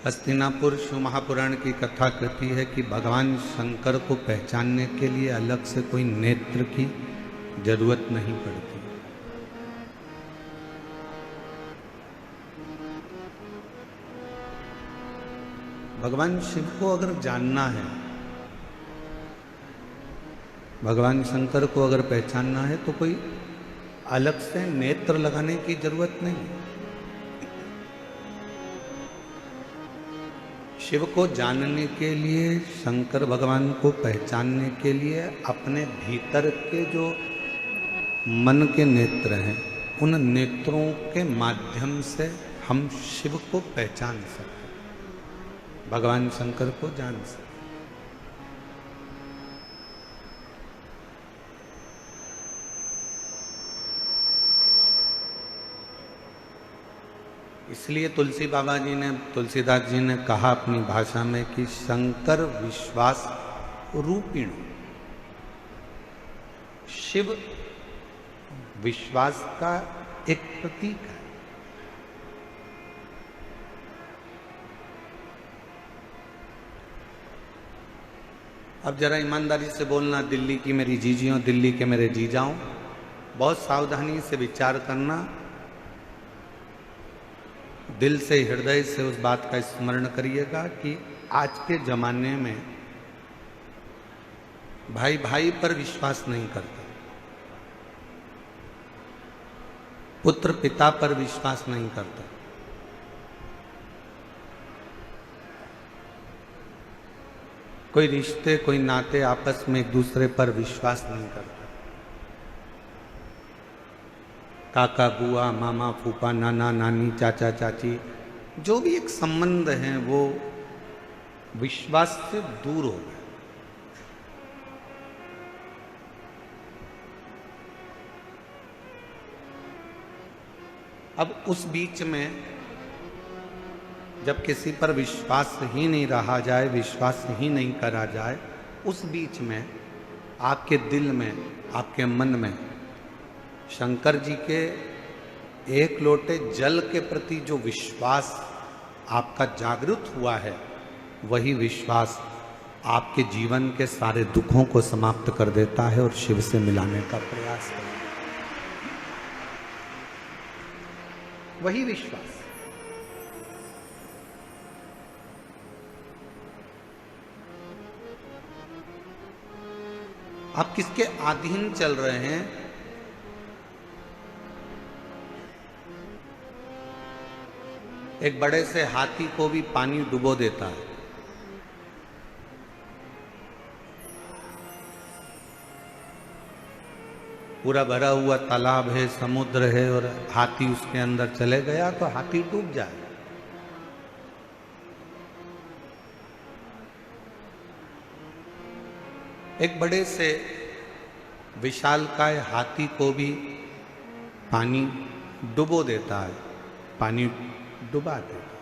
हस्तिनापुर शिव महापुराण की कथा कहती है कि भगवान शंकर को पहचानने के लिए अलग से कोई नेत्र की जरूरत नहीं पड़ती। भगवान शिव को अगर जानना है, भगवान शंकर को अगर पहचानना है तो कोई अलग से नेत्र लगाने की जरूरत नहीं। शिव को जानने के लिए, शंकर भगवान को पहचानने के लिए अपने भीतर के जो मन के नेत्र हैं, उन नेत्रों के माध्यम से हम शिव को पहचान सकते, भगवान शंकर को जान सकते। इसलिए तुलसी बाबा जी ने, तुलसीदास जी ने कहा अपनी भाषा में कि शंकर विश्वास रूपिण, शिव विश्वास का एक प्रतीक है। अब जरा ईमानदारी से बोलना, दिल्ली की मेरी जीजियों, दिल्ली के मेरे जीजाओं, बहुत सावधानी से विचार करना, दिल से, हृदय से उस बात का स्मरण करिएगा कि आज के जमाने में भाई भाई पर विश्वास नहीं करता, पुत्र पिता पर विश्वास नहीं करता, कोई रिश्ते, कोई नाते आपस में एक दूसरे पर विश्वास नहीं करता। काका, बुआ, मामा, फूफा, नाना, नानी, चाचा, चाची, जो भी एक संबंध है वो विश्वास से दूर हो गए। अब उस बीच में जब किसी पर विश्वास ही नहीं रहा जाए, विश्वास ही नहीं करा जाए, उस बीच में आपके दिल में, आपके मन में शंकर जी के एक लोटे जल के प्रति जो विश्वास आपका जागृत हुआ है, वही विश्वास आपके जीवन के सारे दुखों को समाप्त कर देता है और शिव से मिलाने का प्रयास करता है। वही विश्वास। आप किसके अधीन चल रहे हैं? एक बड़े से हाथी को भी पानी डुबो देता है। पूरा भरा हुआ तालाब है, समुद्र है, और हाथी उसके अंदर चले गया तो हाथी डूब जाए। एक बड़े से विशालकाय हाथी को भी पानी डुबो देता है, पानी डुबा देता।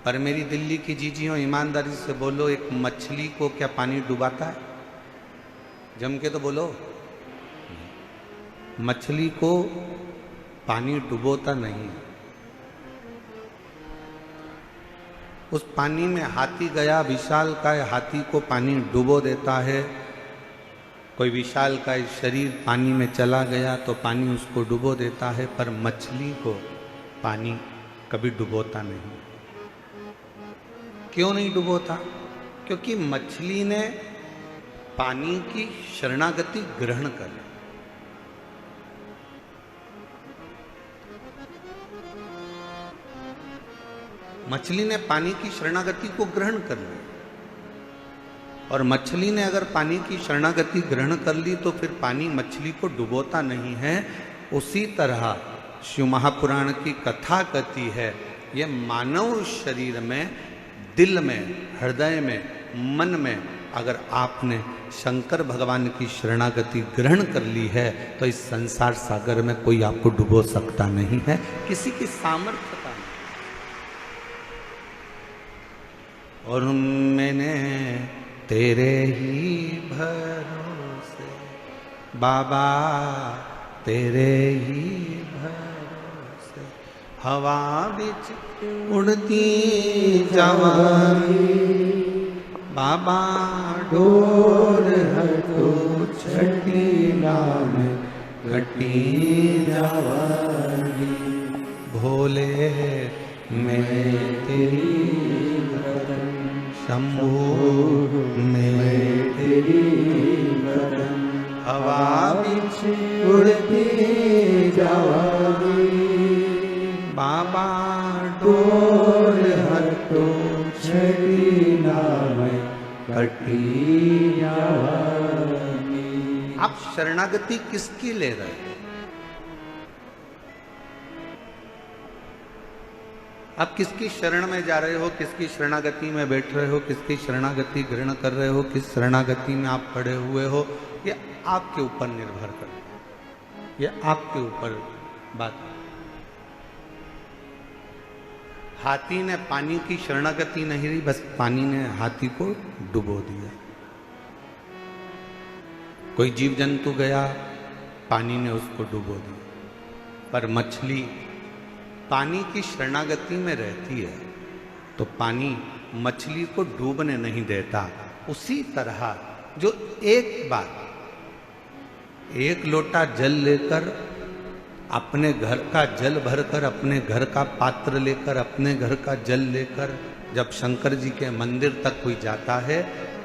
पर मेरी दिल्ली की जीजियों, ईमानदारी से बोलो, एक मछली को क्या पानी डुबाता है? जम के तो बोलो। मछली को पानी डुबोता नहीं। उस पानी में हाथी गया, विशालकाय हाथी को पानी डुबो देता है। कोई विशालकाय शरीर पानी में चला गया तो पानी उसको डुबो देता है, पर मछली को पानी कभी डुबोता नहीं। क्यों नहीं डुबोता? क्योंकि मछली ने पानी की शरणागति ग्रहण कर ली। मछली ने पानी की शरणागति को ग्रहण कर ली, और मछली ने अगर पानी की शरणागति ग्रहण कर ली तो फिर पानी मछली को डुबोता नहीं है। उसी तरह शिव महापुराण की कथा कहती है, ये मानव शरीर में, दिल में, हृदय में, मन में अगर आपने शंकर भगवान की शरणागति ग्रहण कर ली है तो इस संसार सागर में कोई आपको डुबो सकता नहीं है, किसी की सामर्थ्यता नहीं। और मैंने तेरे ही भरोसे बाबा, तेरे ही भरोसे हवा बिच उड़ती जवानी, बाबा डोर हटो छठी नाम घटी जवानी। भोले मैं तेरी बदन, शंभू मैं तेरी बदन, हवा बिच उड़ती जवानी, बाबा डोर हटो छठी नाम घटी जवानी। आप शरणागति किसकी ले रहे हैं? आप किसकी शरण में जा रहे हो, किसकी शरणागति में बैठ रहे हो, किसकी शरणागति ग्रहण कर रहे हो, किस शरणागति में आप पड़े हुए हो, ये आपके ऊपर निर्भर करता है, ये आपके ऊपर बात है। हाथी ने पानी की शरणागति नहीं ली, बस पानी ने हाथी को डुबो दिया। कोई जीव जंतु गया, पानी ने उसको डुबो दिया। पर मछली पानी की शरणागति में रहती है तो पानी मछली को डूबने नहीं देता। उसी तरह जो एक बार एक लोटा जल लेकर, अपने घर का जल भरकर, अपने घर का पात्र लेकर, अपने घर का जल लेकर जब शंकर जी के मंदिर तक कोई जाता है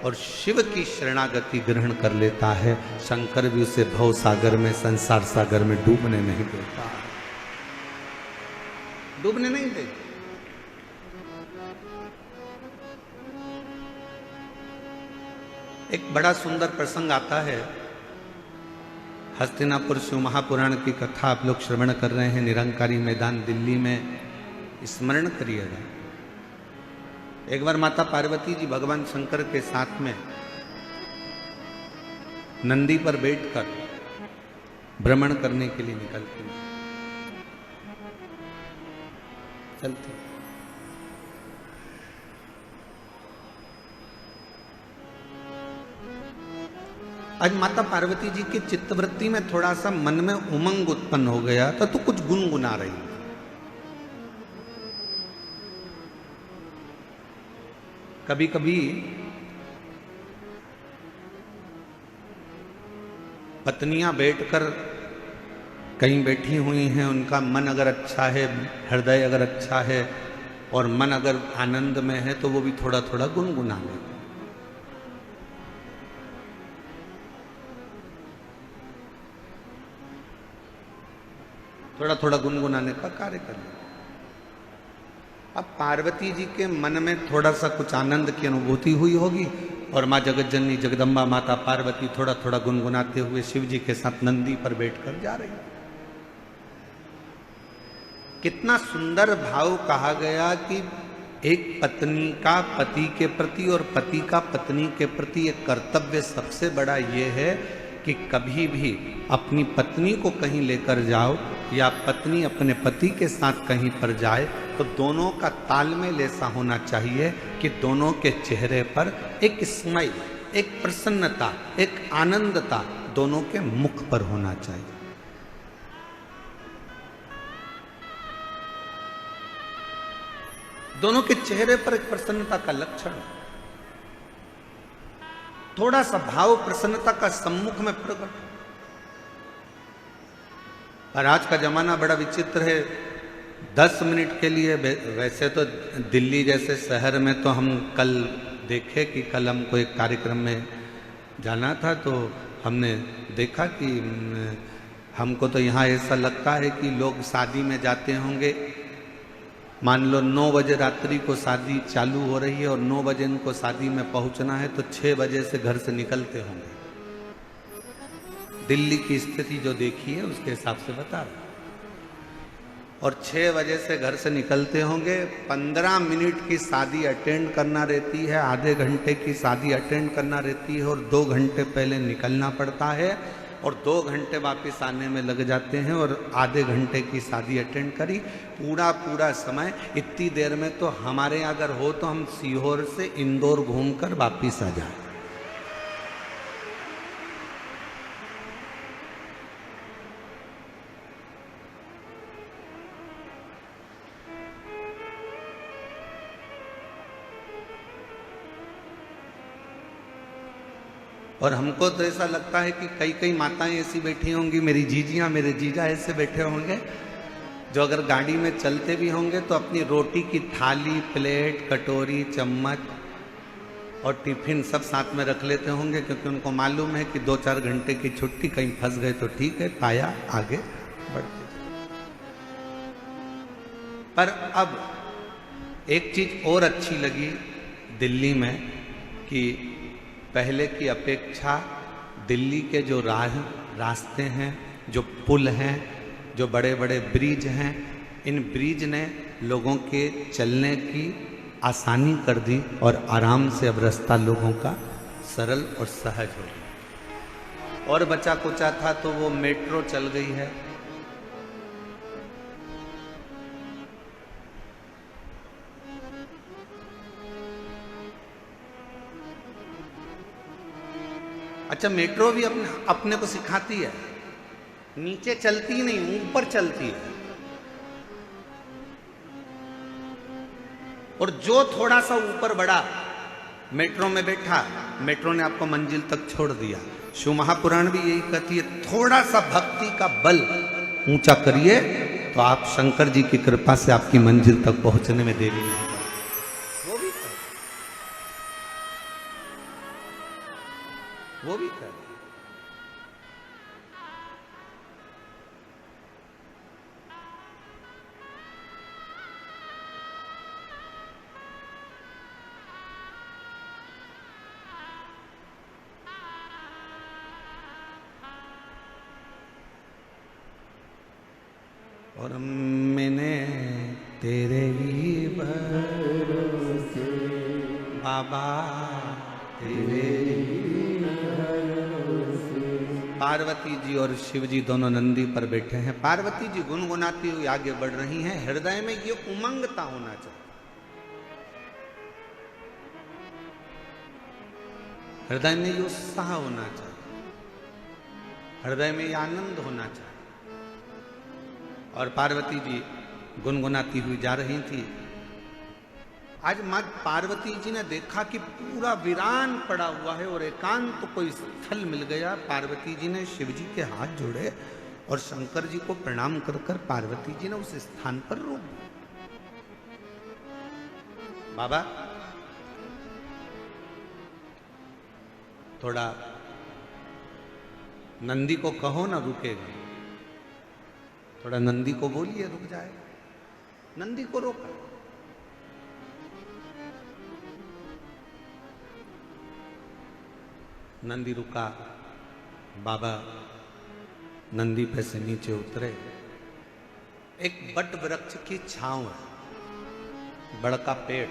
और शिव की शरणागति ग्रहण कर लेता है, शंकर भी उसे भव सागर में, संसार सागर में डूबने नहीं देता, डूबने नहीं देता। एक बड़ा सुंदर प्रसंग आता है, हस्तिनापुर शिव महापुराण की कथा आप लोग श्रवण कर रहे हैं, निरंकारी मैदान दिल्ली में, स्मरण करिएगा। एक बार माता पार्वती जी भगवान शंकर के साथ में नंदी पर बैठकर भ्रमण करने के लिए निकलती हैं, चलते। आज माता पार्वती जी के चित्तवृत्ति में थोड़ा सा मन में उमंग उत्पन्न हो गया था, तो कुछ गुनगुना रही थी। कभी कभी पत्नियां बैठकर कहीं बैठी हुई हैं, उनका मन अगर अच्छा है, हृदय अगर अच्छा है और मन अगर आनंद में है तो वो भी थोड़ा थोड़ा गुनगुना लेते। थोड़ा थोड़ा गुनगुनाने का कार्य कर लेते। अब पार्वती जी के मन में थोड़ा सा कुछ आनंद की अनुभूति हुई होगी और माँ जगत जननी जगदम्बा माता पार्वती थोड़ा थोड़ा गुनगुनाते हुए शिव जी के साथ नंदी पर बैठकर जा रही। कितना सुंदर भाव कहा गया कि एक पत्नी का पति के प्रति और पति का पत्नी के प्रति एक कर्तव्य सबसे बड़ा ये है कि कभी भी अपनी पत्नी को कहीं लेकर जाओ या पत्नी अपने पति के साथ कहीं पर जाए तो दोनों का तालमेल ऐसा होना चाहिए कि दोनों के चेहरे पर एक स्माइल, एक प्रसन्नता, एक आनंदता दोनों के मुख पर होना चाहिए। दोनों के चेहरे पर एक प्रसन्नता का लक्षण, थोड़ा सा भाव प्रसन्नता का सम्मुख में प्रकट। पर आज का जमाना बड़ा विचित्र है। 10 मिनट के लिए, वैसे तो दिल्ली जैसे शहर में तो हम कल देखे कि कल हमको एक कार्यक्रम में जाना था, तो हमने देखा कि हमको तो यहाँ ऐसा लगता है कि लोग शादी में जाते होंगे, मान लो 9 बजे रात्रि को शादी चालू हो रही है और 9 बजे इनको शादी में पहुंचना है तो 6 बजे से घर से निकलते होंगे। दिल्ली की स्थिति जो देखी है उसके हिसाब से बता रहा। और 6 बजे से घर से निकलते होंगे, 15 मिनट की शादी अटेंड करना रहती है, आधे घंटे की शादी अटेंड करना रहती है और 2 घंटे पहले निकलना पड़ता है और 2 घंटे वापस आने में लग जाते हैं और आधे घंटे की शादी अटेंड करी। पूरा समय इतनी देर में तो हमारे अगर हो तो हम सीहोर से इंदौर घूमकर वापिस आ जाए। और हमको तो ऐसा लगता है कि कई कई माताएं ऐसी बैठी होंगी, मेरी जीजियां मेरे जीजा ऐसे बैठे होंगे, जो अगर गाड़ी में चलते भी होंगे तो अपनी रोटी की थाली, प्लेट, कटोरी, चम्मच और टिफिन सब साथ में रख लेते होंगे, क्योंकि उनको मालूम है कि 2-4 घंटे की छुट्टी, कहीं फंस गए तो ठीक है, पाया आगे बढ़ते। पर अब एक चीज और अच्छी लगी दिल्ली में कि पहले की अपेक्षा दिल्ली के जो रास्ते हैं, जो पुल हैं, जो बड़े बड़े ब्रिज हैं, इन ब्रिज ने लोगों के चलने की आसानी कर दी और आराम से अब रास्ता लोगों का सरल और सहज हो गया। और बचा कुचा था तो वो मेट्रो चल गई है। अच्छा, मेट्रो भी अपने को सिखाती है, नीचे चलती नहीं, ऊपर चलती है। और जो थोड़ा सा ऊपर बढ़ा, मेट्रो में बैठा, मेट्रो ने आपको मंजिल तक छोड़ दिया। शिव महापुराण भी यही कहती है, थोड़ा सा भक्ति का बल ऊंचा करिए तो आप शंकर जी की कृपा से आपकी मंजिल तक पहुंचने में देरी नहीं। वो भी कर और मैंने तेरे ही भरोसे बाबा, तेरे पार्वती जी और शिव जी दोनों नंदी पर बैठे हैं। पार्वती जी गुनगुनाती हुई आगे बढ़ रही हैं। हृदय में ये उमंगता होना चाहिए, हृदय में ये उत्साह होना चाहिए, हृदय में ये आनंद होना चाहिए। और पार्वती जी गुनगुनाती हुई जा रही थी। आज मां पार्वती जी ने देखा कि पूरा वीरान पड़ा हुआ है और एकांत तो कोई स्थल मिल गया। पार्वती जी ने शिव जी के हाथ जोड़े और शंकर जी को प्रणाम कर कर पार्वती जी ने उस स्थान पर रोक दिया। बाबा थोड़ा नंदी को कहो ना रुकेगा, थोड़ा नंदी को बोलिए रुक जाए। नंदी को रोका। नंदी रुका। बाबा नंदी पे से नीचे उतरे। एक बट वृक्ष की छांव है, बड़का पेड़।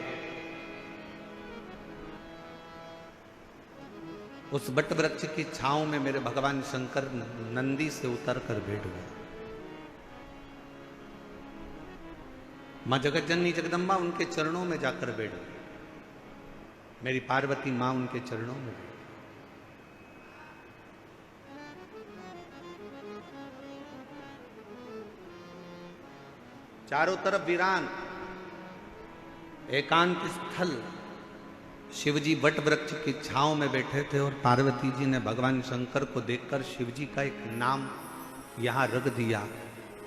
उस बट वृक्ष की छांव में मेरे भगवान शंकर नंदी से उतर कर बैठ गए। मां जगत जननी जगदम्बा उनके चरणों में जाकर बैठ गई। मेरी पार्वती मां उनके चरणों में बैठ। चारों तरफ वीरान एकांत स्थल। शिवजी वट वृक्ष की छांव में बैठे थे और पार्वती जी ने भगवान शंकर को देखकर शिवजी का एक नाम यहां रख दिया।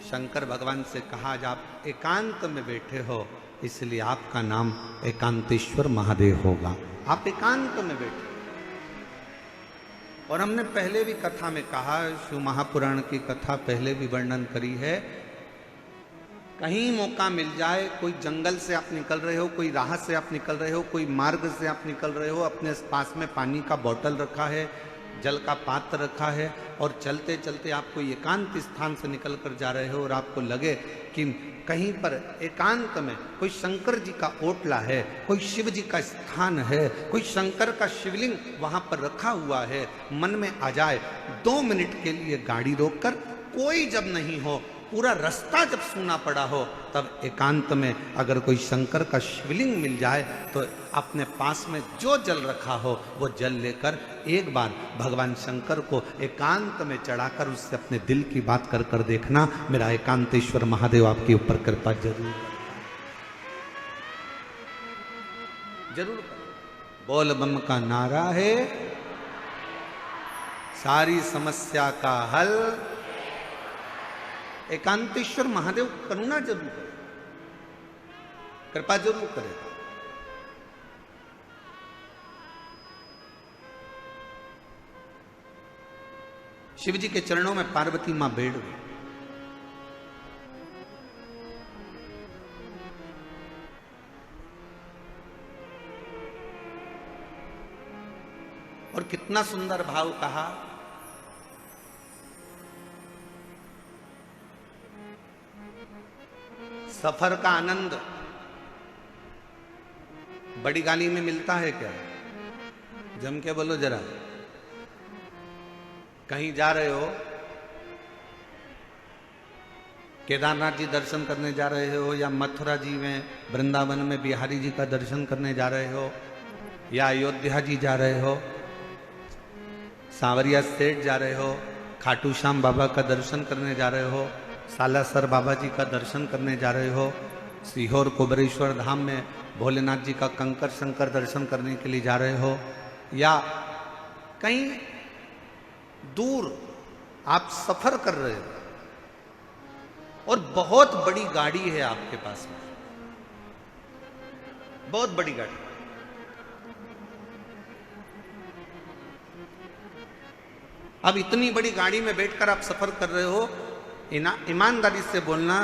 शंकर भगवान से कहा, आज आप एकांत में बैठे हो इसलिए आपका नाम एकांतेश्वर महादेव होगा। आप एकांत में बैठे। और हमने पहले भी कथा में कहा, शिव महापुराण की कथा पहले भी वर्णन करी है। कहीं मौका मिल जाए, कोई जंगल से आप निकल रहे हो, कोई राह से आप निकल रहे हो, कोई मार्ग से आप निकल रहे हो, अपने पास में पानी का बोतल रखा है, जल का पात्र रखा है और चलते चलते आप कोई एकांत स्थान से निकल कर जा रहे हो और आपको लगे कि कहीं पर एकांत में कोई शंकर जी का ओटला है, कोई शिव जी का स्थान है, कोई शंकर का शिवलिंग वहां पर रखा हुआ है, मन में आ जाए 2 मिनट के लिए गाड़ी रोककर, कोई जब नहीं हो, पूरा रास्ता जब सूना पड़ा हो, तब एकांत में अगर कोई शंकर का शिवलिंग मिल जाए तो अपने पास में जो जल रखा हो वो जल लेकर एक बार भगवान शंकर को एकांत में चढ़ाकर उससे अपने दिल की बात कर कर देखना। मेरा एकांतेश्वर महादेव आपके ऊपर कृपा जरूर जरूर। बोल बम का नारा है, सारी समस्या का हल एकांतेश्वर महादेव करुणा जरूर करे, कृपा जरूर करेगा। शिव जी के चरणों में पार्वती मां बैठ गई। और कितना सुंदर भाव कहा, सफर का आनंद बड़ी गाड़ी में मिलता है क्या? जम के बोलो जरा। कहीं जा रहे हो, केदारनाथ जी दर्शन करने जा रहे हो, या मथुरा जी में वृंदावन में बिहारी जी का दर्शन करने जा रहे हो, या अयोध्या जी जा रहे हो, सांवरिया सेठ जा रहे हो, खाटू श्याम बाबा का दर्शन करने जा रहे हो, सालासर बाबा जी का दर्शन करने जा रहे हो, सीहोर कुबरेश्वर धाम में भोलेनाथ जी का कंकर शंकर दर्शन करने के लिए जा रहे हो, या कहीं दूर आप सफर कर रहे हो और बहुत बड़ी गाड़ी है आपके पास में, बहुत बड़ी गाड़ी। अब इतनी बड़ी गाड़ी में बैठकर आप सफर कर रहे हो, ईमानदारी से बोलना,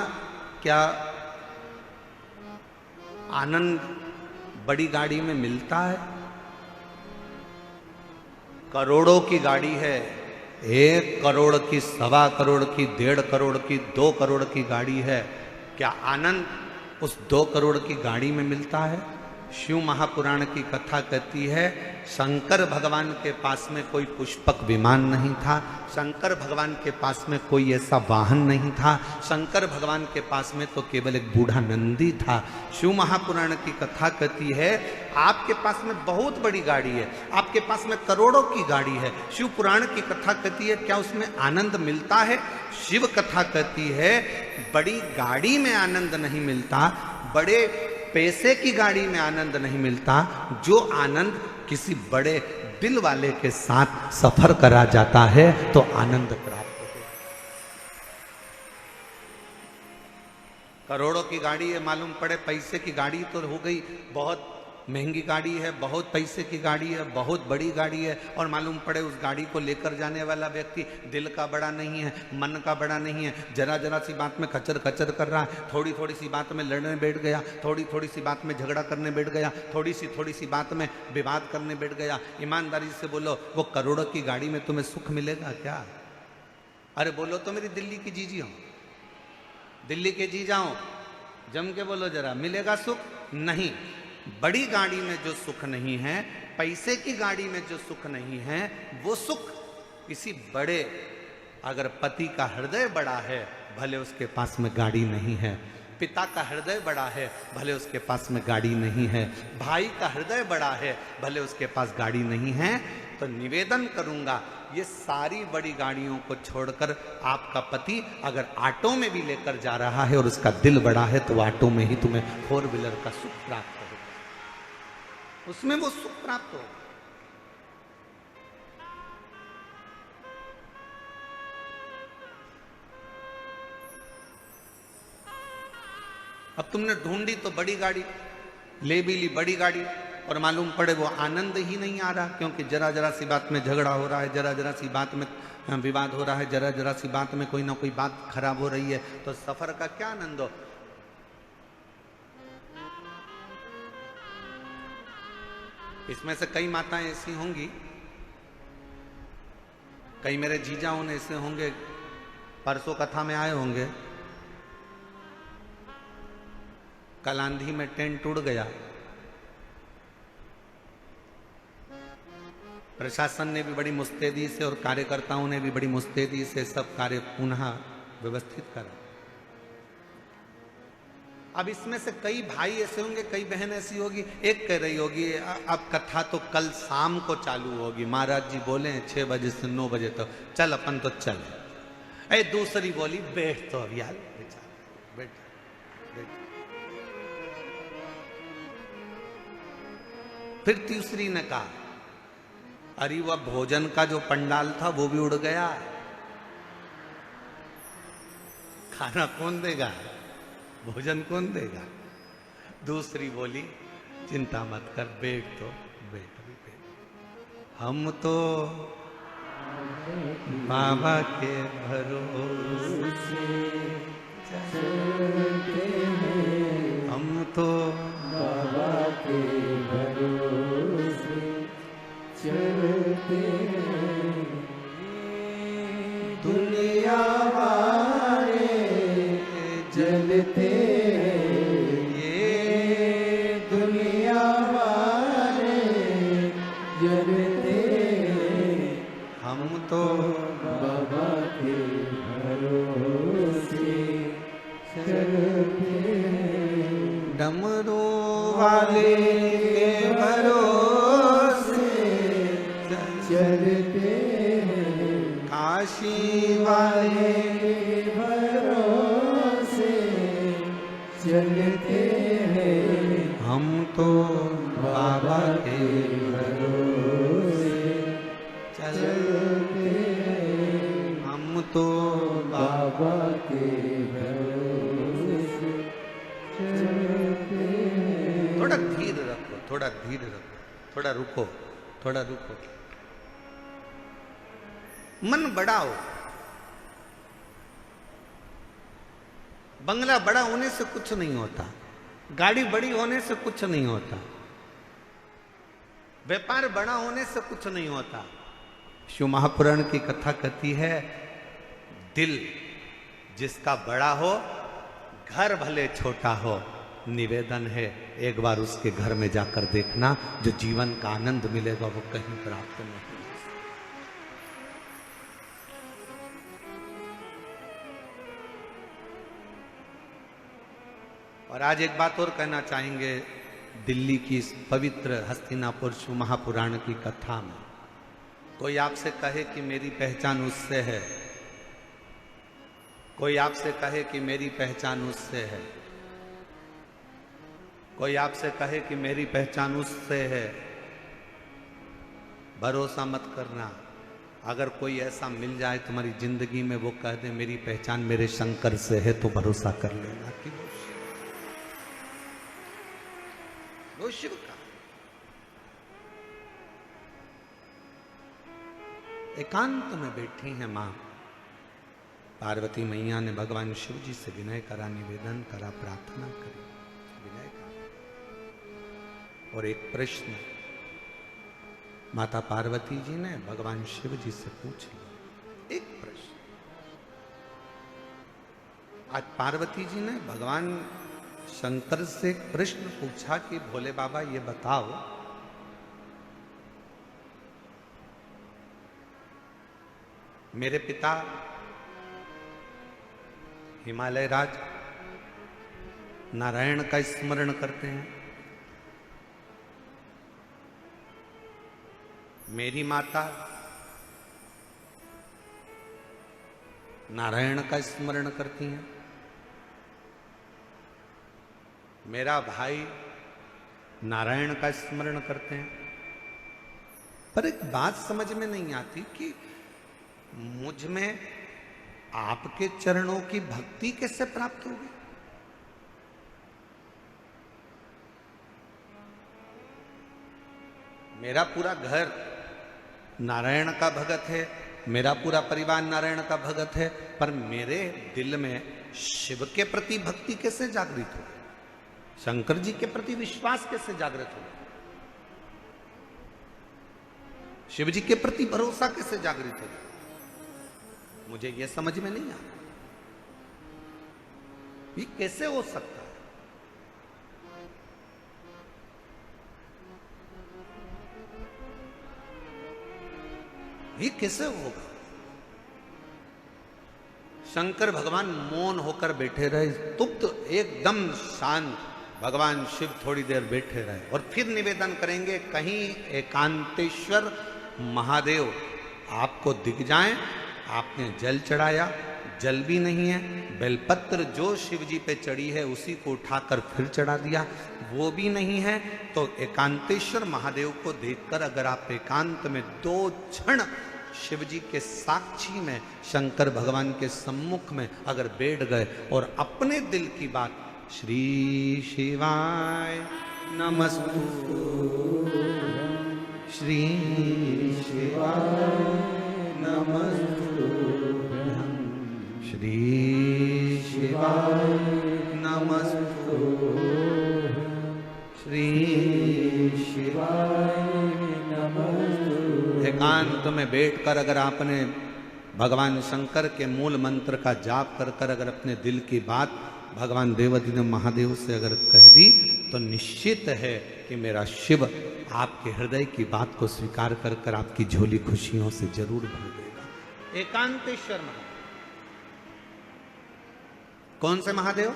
क्या आनंद बड़ी गाड़ी में मिलता है? करोड़ों की गाड़ी है, 1 करोड़ की, 1.25 करोड़ की, 1.5 करोड़ की, 2 करोड़ की गाड़ी है, क्या आनंद उस 2 करोड़ की गाड़ी में मिलता है? शिव महापुराण की कथा कहती है, शंकर भगवान के पास में कोई पुष्पक विमान नहीं था, शंकर भगवान के पास में कोई ऐसा वाहन नहीं था, शंकर भगवान के पास में तो केवल एक बूढ़ा नंदी था। शिव महापुराण की कथा कहती है, आपके पास में बहुत बड़ी गाड़ी है, आपके पास में करोड़ों की गाड़ी है, शिव पुराण की कथा कहती है, क्या उसमें आनंद मिलता है? शिव कथा कहती है, बड़ी गाड़ी में आनंद नहीं मिलता, बड़े पैसे की गाड़ी में आनंद नहीं मिलता, जो आनंद किसी बड़े दिल वाले के साथ सफर करा जाता है तो आनंद प्राप्त होता है। करोड़ों की गाड़ी है, मालूम पड़े पैसे की गाड़ी तो हो गई, बहुत महंगी गाड़ी है, बहुत पैसे की गाड़ी है, बहुत बड़ी गाड़ी है, और मालूम पड़े उस गाड़ी को लेकर जाने वाला व्यक्ति दिल का बड़ा नहीं है, मन का बड़ा नहीं है, जरा जरा सी बात में खचर खचर कर रहा है, थोड़ी थोड़ी सी बात में लड़ने बैठ गया, थोड़ी थोड़ी सी बात में झगड़ा करने बैठ गया, थोड़ी सी बात में विवाद करने बैठ गया। ईमानदारी से बोलो, वो करोड़ों की गाड़ी में तुम्हें सुख मिलेगा क्या? अरे बोलो तो मेरी दिल्ली की जीजी हो, दिल्ली के जी जाओ, जम के बोलो जरा, मिलेगा सुख? नहीं। बड़ी गाड़ी में जो सुख नहीं है, पैसे की गाड़ी में जो सुख नहीं है, वो सुख किसी बड़े, अगर पति का हृदय बड़ा है, भले उसके पास में गाड़ी नहीं है, पिता का हृदय बड़ा है, भले उसके पास में गाड़ी नहीं है, भाई का हृदय बड़ा है, भले उसके पास गाड़ी नहीं है, तो निवेदन करूंगा, ये सारी बड़ी गाड़ियों को छोड़कर आपका पति अगर ऑटो में भी लेकर जा रहा है और उसका दिल बड़ा है, तो ऑटो में ही तुम्हें 4 व्हीलर का सुख प्राप्त होगा, उसमें वो सुख प्राप्त होगा। अब तुमने ढूंढी तो बड़ी गाड़ी, ले भी ली बड़ी गाड़ी, और मालूम पड़े वो आनंद ही नहीं आ रहा, क्योंकि जरा जरा सी बात में झगड़ा हो रहा है, जरा जरा सी बात में विवाद हो रहा है, जरा जरा सी बात में कोई ना कोई बात खराब हो रही है, तो सफर का क्या आनंद हो? इसमें से कई माताएं ऐसी होंगी, कई मेरे जीजा उन ऐसे होंगे, परसों कथा में आए होंगे, कल आंधी में टेंट टूट गया, प्रशासन ने भी बड़ी मुस्तैदी से और कार्यकर्ताओं ने भी बड़ी मुस्तैदी से सब कार्य पुनः व्यवस्थित करा। अब इसमें से कई भाई ऐसे होंगे, कई बहन ऐसी होगी, एक कह रही होगी अब कथा तो कल शाम को चालू होगी, महाराज जी बोले 6 बजे से 9 बजे तक, चल अपन तो चल। अरे दूसरी बोली बैठ तो अब यार, बैठ बैठ। फिर तीसरी ने कहा अरे वह भोजन का जो पंडाल था वो भी उड़ गया, खाना कौन देगा, भोजन कौन देगा। दूसरी बोली चिंता मत कर, बैठ तो बैठ भी बैठ, हम तो बाबा के भरोसे चलते हैं, हम तो बाबा के भरोसे चलते हैं। दुनिया वाले जलते हैं, ये दुनिया वाले जलते हैं, हम तो बाबा के भरोसे चलते हैं। डमरू वाले के भरोसे चलते हैं, काशी वाले के भरोसे चलते हैं, हम तो बाबा के भरोसे चलते हैं, हम तो बाबा के भरोसे चलते हैं। थोड़ा धीर रखो, थोड़ा धीर रखो, थोड़ा रुको, थोड़ा रुको, मन बढ़ाओ। बंगला बड़ा होने से कुछ नहीं होता, गाड़ी बड़ी होने से कुछ नहीं होता, व्यापार बड़ा होने से कुछ नहीं होता। शिव महापुराण की कथा कहती है, दिल जिसका बड़ा हो, घर भले छोटा हो, निवेदन है एक बार उसके घर में जाकर देखना, जो जीवन का आनंद मिलेगा वो कहीं प्राप्त नहीं। और आज एक बात और कहना चाहेंगे, दिल्ली की इस पवित्र हस्तिनापुर शिव महापुराण की कथा में कोई आपसे कहे कि मेरी पहचान उससे है, कोई आपसे कहे कि मेरी पहचान उससे है, कोई आपसे कहे कि मेरी पहचान उससे है, भरोसा मत करना। अगर कोई ऐसा मिल जाए तुम्हारी जिंदगी में, वो कह दे मेरी पहचान मेरे शंकर से है, तो भरोसा कर लेना कि वो शिव का। एकांत में बैठी हैं मां पार्वती मैया ने भगवान शिव जी से विनय करा, निवेदन करा, प्रार्थना करी, विनय करा। और एक प्रश्न माता पार्वती जी ने भगवान शिव जी से पूछ लिया, एक प्रश्न। आज पार्वती जी ने भगवान शंकर से एक प्रश्न पूछा कि भोले बाबा ये बताओ, मेरे पिता हिमालय राज नारायण का स्मरण करते हैं, मेरी माता नारायण का स्मरण करती हैं, मेरा भाई नारायण का स्मरण करते हैं। पर एक बात समझ में नहीं आती कि मुझ में आपके चरणों की भक्ति कैसे प्राप्त होगी। मेरा पूरा घर नारायण का भगत है, मेरा पूरा परिवार नारायण का भगत है, पर मेरे दिल में शिव के प्रति भक्ति कैसे जागृत हो, शंकर जी के प्रति विश्वास कैसे जागृत हो, शिव जी के प्रति भरोसा कैसे जागृत हो, मुझे यह समझ में नहीं आता। ये कैसे हो सकता है? ये कैसे होगा? शंकर भगवान मौन होकर बैठे रहे, स्तुप्त, एकदम शांत। भगवान शिव थोड़ी देर बैठे रहे और फिर निवेदन करेंगे, कहीं एकांतेश्वर महादेव आपको दिख जाएं। आपने जल चढ़ाया, जल भी नहीं है, बेलपत्र जो शिव जी पे चढ़ी है उसी को उठाकर फिर चढ़ा दिया, वो भी नहीं है। तो एकांतेश्वर महादेव को देखकर अगर आप एकांत में 2 क्षण शिव जी के साक्षी में, शंकर भगवान के सम्मुख में अगर बैठ गए और अपने दिल की बात, श्री शिवाय नमस्तु, श्री शिवाय नमस्तु, श्री शिवाय नमस्तु, श्री शिवाय नमस्तु। एकांत में बैठकर अगर आपने भगवान शंकर के मूल मंत्र का जाप कर कर अगर अपने दिल की बात भगवान देवाधिदेव महादेव से अगर कह दी, तो निश्चित है कि मेरा शिव आपके हृदय की बात को स्वीकार कर कर आपकी झोली खुशियों से जरूर भर देगा। एकांतेश्वर महादेव। कौन से महादेव?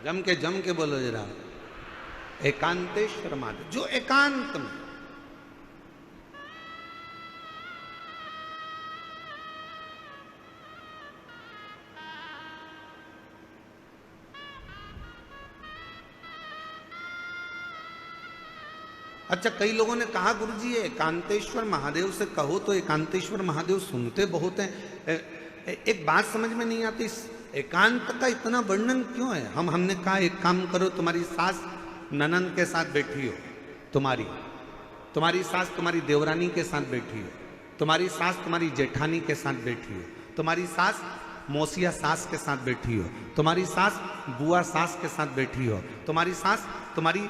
जम के बोलो जरा। एकांतेश्वर महादेव, जो एकांत में, अच्छा कई लोगों ने कहा गुरुजी ये एकांतेश्वर महादेव से कहो तो एकांतेश्वर महादेव सुनते बहुत हैं। एक बात समझ में नहीं आती, एकांत का इतना वर्णन क्यों है? हमने कहा एक काम करो, तुम्हारी सास ननन के साथ बैठी हो, तुम्हारी सास तुम्हारी देवरानी के साथ बैठी हो, तुम्हारी सास तुम्हारी जेठानी के साथ बैठी हो, तुम्हारी सास मौसिया सास के साथ बैठी हो, तुम्हारी सास बुआ सास के साथ बैठी हो, तुम्हारी सास तुम्हारी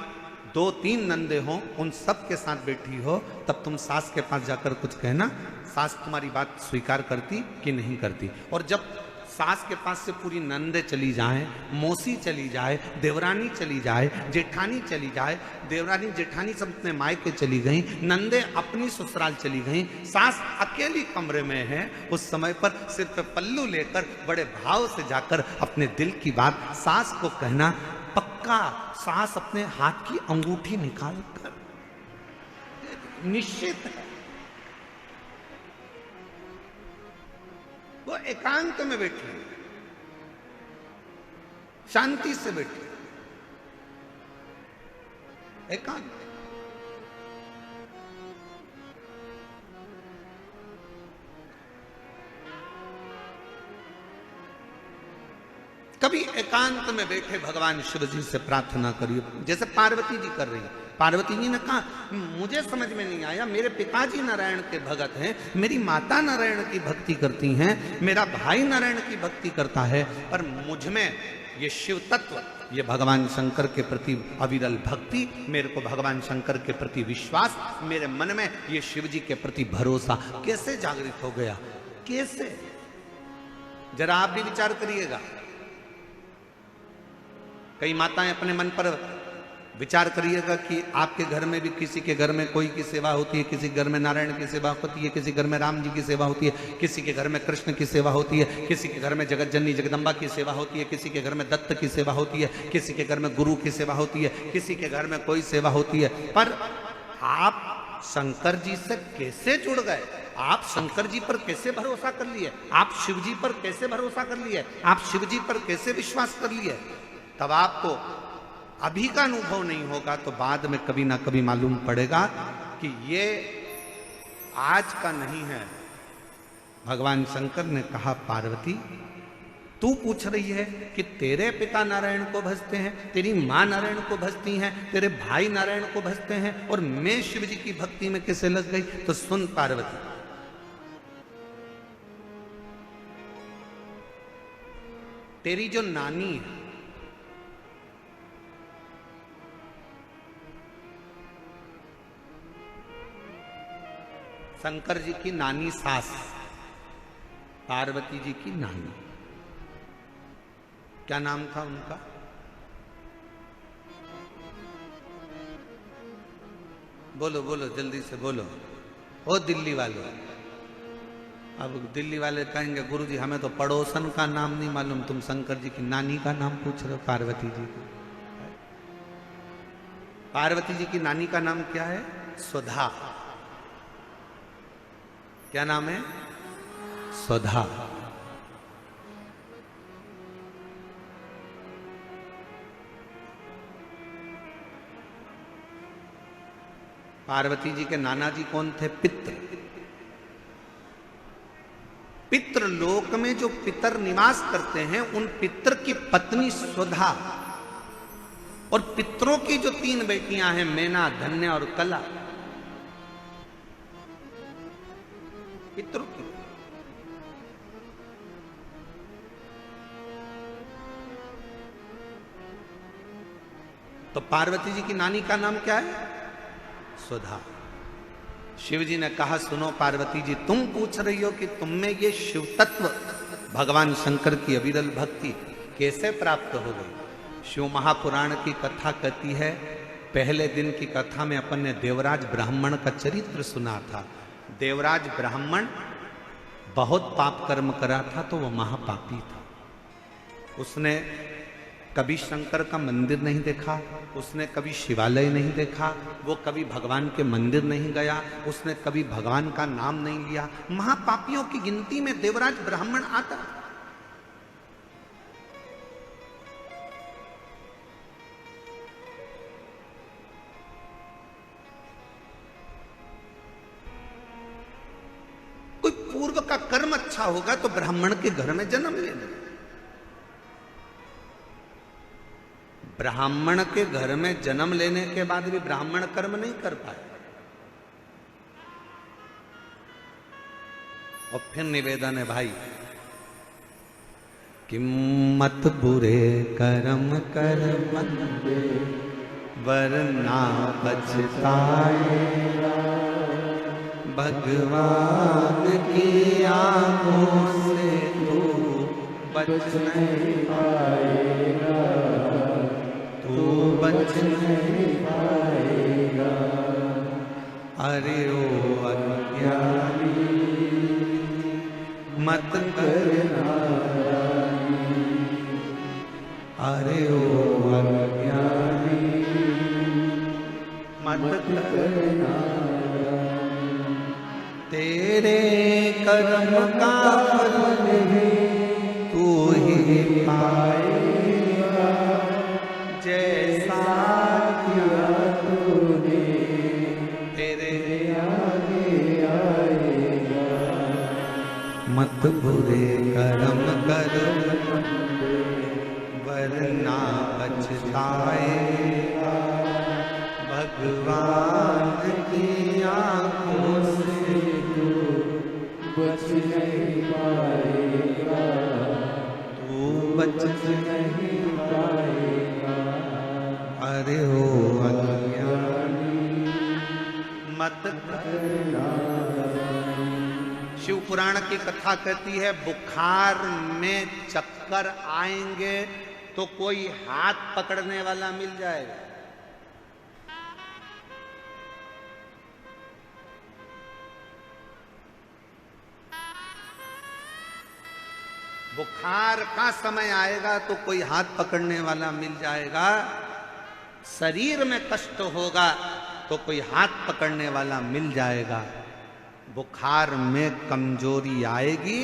2-3 नंदे हो, उन सब के साथ बैठी हो, तब तुम सास के पास जाकर कुछ कहना, सास तुम्हारी बात स्वीकार करती कि नहीं करती। और जब सास के पास से पूरी नंदे चली जाए, मौसी चली जाए, देवरानी चली जाए, जेठानी चली जाए, देवरानी जेठानी सब अपने मायके चली गई, नंदे अपनी ससुराल चली गई, सास अकेली कमरे में है, उस समय पर सिर पे पल्लू लेकर बड़े भाव से जाकर अपने दिल की बात सास को कहना, पक्का सास अपने हाथ की अंगूठी निकाल कर, निश्चित है वो एकांत में बैठी, शांति से बैठी, एकांत। कभी एकांत में बैठे भगवान शिव जी से प्रार्थना करिए, जैसे पार्वती जी कर रही है। पार्वती जी ने कहा मुझे समझ में नहीं आया, मेरे पिताजी नारायण के भगत हैं, मेरी माता नारायण की भक्ति करती हैं, मेरा भाई नारायण की भक्ति करता है, पर मुझ में ये शिव तत्व, ये भगवान शंकर के प्रति अविरल भक्ति, मेरे को भगवान शंकर के प्रति विश्वास, मेरे मन में ये शिव जी के प्रति भरोसा कैसे जागृत हो गया? कैसे? जरा आप भी विचार करिएगा। कई माताएं अपने मन पर विचार करिएगा कि आपके घर में भी किसी के घर में कोई की सेवा होती है, किसी के घर में नारायण की सेवा होती है, किसी के घर में राम जी की सेवा होती है, किसी के घर में कृष्ण की सेवा होती है, किसी के घर में जगत जननी जगदम्बा की सेवा होती है, किसी के घर में दत्त की सेवा होती है, किसी के घर में गुरु की सेवा होती है, किसी के घर में कोई सेवा होती है। पर आप शंकर जी से कैसे जुड़ गए? आप शंकर जी पर कैसे भरोसा कर लिए? आप शिव जी पर कैसे भरोसा कर लिए? आप शिव जी पर कैसे विश्वास कर लिए? तब आपको अभी का अनुभव नहीं होगा तो बाद में कभी ना कभी मालूम पड़ेगा कि ये आज का नहीं है। भगवान शंकर ने कहा पार्वती तू पूछ रही है कि तेरे पिता नारायण को भजते हैं, तेरी मां नारायण को भजती हैं, तेरे भाई नारायण को भजते हैं और मैं शिव जी की भक्ति में कैसे लग गई? तो सुन पार्वती, तेरी जो नानी है, शंकर जी की नानी सास, पार्वती जी की नानी, क्या नाम था उनका? बोलो बोलो जल्दी से बोलो। ओ दिल्ली वाले, अब दिल्ली वाले कहेंगे गुरुजी हमें तो पड़ोसन का नाम नहीं मालूम, तुम शंकर जी की नानी का नाम पूछ रहे हो, पार्वती जी का। पार्वती जी की नानी का नाम क्या है? सुधा। क्या नाम है? सुधा। पार्वती जी के नाना जी कौन थे? पित्र। पितृ लोक में जो पितर निवास करते हैं उन पितर की पत्नी सुधा और पितरों की जो 3 बेटियां हैं, मैना, धन्य और कला, पितरों की। तो पार्वती जी की नानी का नाम क्या है? सुधा। शिव जी ने कहा, सुनो पार्वती जी, तुम पूछ रही हो कि तुम में ये शिव तत्व, भगवान शंकर की अविरल भक्ति कैसे प्राप्त हो गई? शिव महापुराण की कथा कहती है, पहले दिन की कथा में अपन ने देवराज ब्राह्मण का चरित्र सुना था। देवराज ब्राह्मण बहुत पाप कर्म करा था, तो वह महापापी था। उसने कभी शंकर का मंदिर नहीं देखा, उसने कभी शिवालय नहीं देखा, वो कभी भगवान के मंदिर नहीं गया, उसने कभी भगवान का नाम नहीं लिया। महापापियों की गिनती में देवराज ब्राह्मण आता। कोई पूर्व का कर्म अच्छा होगा तो ब्राह्मण के घर में जन्म लेना। ब्राह्मण के घर में जन्म लेने के बाद भी ब्राह्मण कर्म नहीं कर पाए। और फिर निवेदन है भाई कि मत बुरे कर्म कर बंदे वरना पछताएगा, भगवान की आंखों से तू बच नहीं पाएगा, तू बच नहीं पाएगा। अरे ओ अज्ञानी मत करना, अरे ओ अज्ञानी मत करना, तेरे कर्म का फल तू ही पाएगा, जैसा किया तूने तेरे आगे आएगा। मत बुरे कर्म कर वरना पछताएगा, भगवान की आंखों से तू बच नहीं पाएगा, तू बच नहीं पाएगा। अरे हो अज्ञानी मत करना। शिव पुराण की कथा कहती है, बुखार में चक्कर आएंगे तो कोई हाथ पकड़ने वाला मिल जाएगा। बुखार का समय आएगा तो कोई हाथ पकड़ने वाला मिल जाएगा। शरीर में कष्ट होगा तो कोई हाथ पकड़ने वाला मिल जाएगा। बुखार में कमजोरी आएगी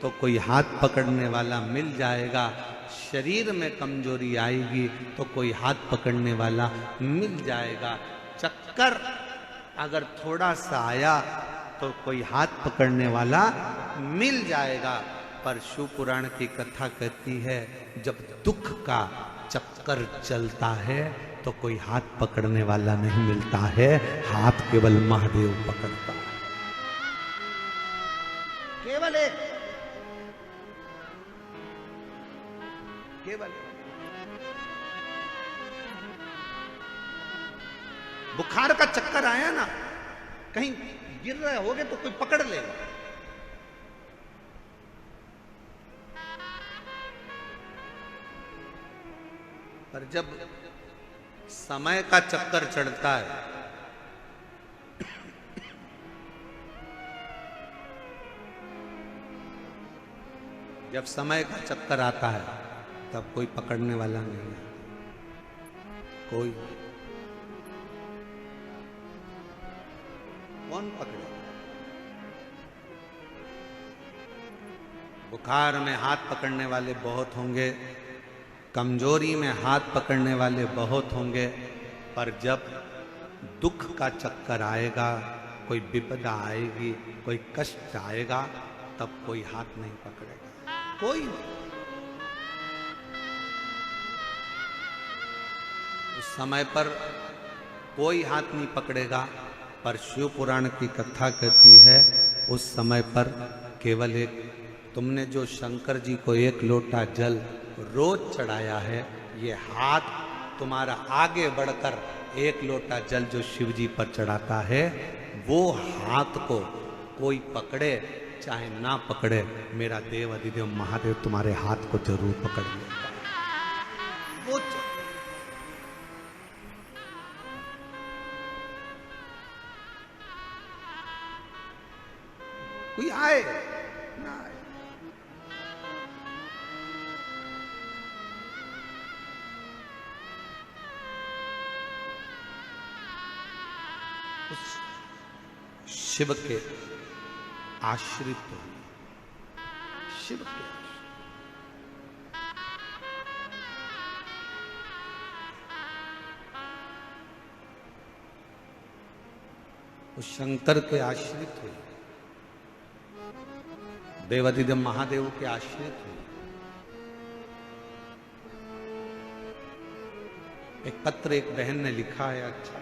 तो कोई हाथ पकड़ने वाला मिल जाएगा। शरीर में कमजोरी आएगी तो कोई हाथ पकड़ने वाला मिल जाएगा। चक्कर अगर थोड़ा सा आया तो कोई हाथ पकड़ने वाला मिल जाएगा। पर शिव पुराण की कथा कहती है, जब दुख का चक्कर चलता है तो कोई हाथ पकड़ने वाला नहीं मिलता है, हाथ केवल महादेव पकड़ता है। केवल एक, केवल बुखार का चक्कर आया ना, कहीं गिर रहे होगे तो कोई पकड़ लेगा। पर जब समय का चक्कर चढ़ता है, जब समय का चक्कर आता है तब कोई पकड़ने वाला नहीं है। कोई कौन पकड़े? बुखार में हाथ पकड़ने वाले बहुत होंगे, कमजोरी में हाथ पकड़ने वाले बहुत होंगे, पर जब दुख का चक्कर आएगा, कोई विपदा आएगी, कोई कष्ट आएगा, तब कोई हाथ नहीं पकड़ेगा, कोई नहीं। उस समय पर कोई हाथ नहीं पकड़ेगा। पर शिव पुराण की कथा कहती है उस समय पर केवल एक, तुमने जो शंकर जी को 1 लोटा जल रोज चढ़ाया है, ये हाथ तुम्हारा आगे बढ़कर 1 लोटा जल जो शिव जी पर चढ़ाता है, वो हाथ को कोई पकड़े चाहे ना पकड़े, मेरा देव अधिदेव महादेव तुम्हारे हाथ को जरूर पकड़ लेगा। वो कोई आए ना आए, उस शिव के आश्रित हो, शिव के उस शंकर के आश्रित हुए, देवाधिदेव महादेव के आश्रित हुए। एक पत्र एक बहन ने लिखा है, अच्छा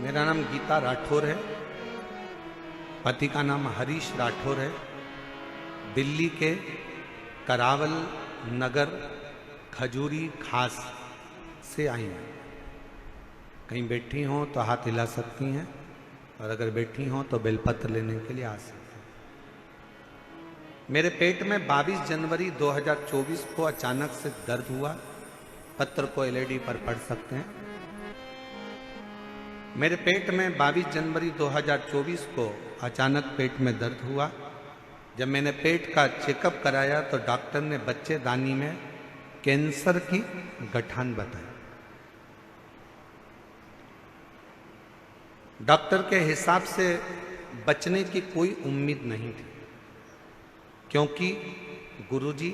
मेरा नाम गीता राठौर है, पति का नाम हरीश राठौर है। दिल्ली के करावल नगर खजूरी खास से आई हैं। कहीं बैठी हों तो हाथ हिला सकती हैं, और अगर बैठी हों तो बेलपत्र लेने के लिए आ सकती हैं। मेरे पेट में 22 जनवरी 2024 को अचानक से दर्द हुआ। पत्र को एलईडी पर पढ़ सकते हैं। मेरे पेट में 22 जनवरी 2024 को अचानक पेट में दर्द हुआ। जब मैंने पेट का चेकअप कराया तो डॉक्टर ने बच्चेदानी में कैंसर की गठान बताई। डॉक्टर के हिसाब से बचने की कोई उम्मीद नहीं थी, क्योंकि गुरुजी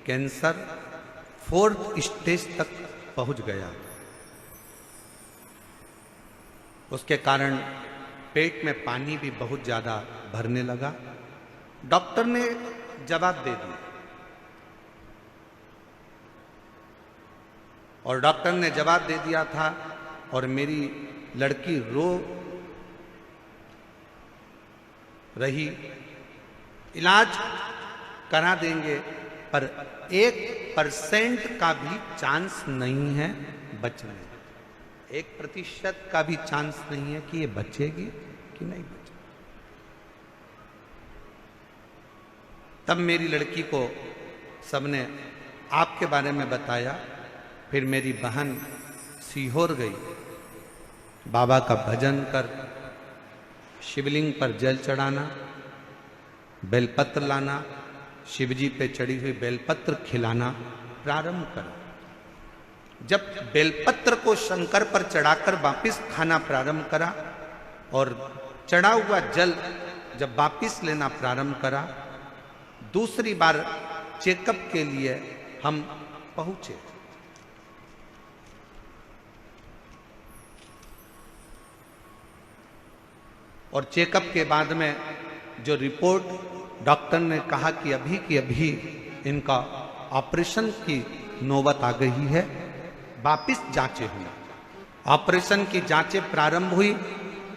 कैंसर 4th स्टेज तक पहुंच गया। उसके कारण पेट में पानी भी बहुत ज़्यादा भरने लगा। डॉक्टर ने जवाब दे दिया, और डॉक्टर ने जवाब दे दिया था, और मेरी लड़की रो रही, इलाज करा देंगे पर 1% का भी चांस नहीं है बचने, 1% का भी चांस नहीं है कि ये बचेगी कि नहीं बचेगी। तब मेरी लड़की को सबने आपके बारे में बताया। फिर मेरी बहन सीहोर गई, बाबा का भजन कर, शिवलिंग पर जल चढ़ाना, बेलपत्र लाना, शिवजी पे चढ़ी हुई बेलपत्र खिलाना प्रारंभ करा। जब बेलपत्र को शंकर पर चढ़ाकर वापिस खाना प्रारंभ करा, और चढ़ा हुआ जल जब वापिस लेना प्रारंभ करा, दूसरी बार चेकअप के लिए हम पहुंचे। और चेकअप के बाद में जो रिपोर्ट डॉक्टर ने कहा कि अभी की अभी इनका ऑपरेशन की नौबत आ गई है, वापिस जांचें हुई ऑपरेशन की जांचें प्रारंभ हुई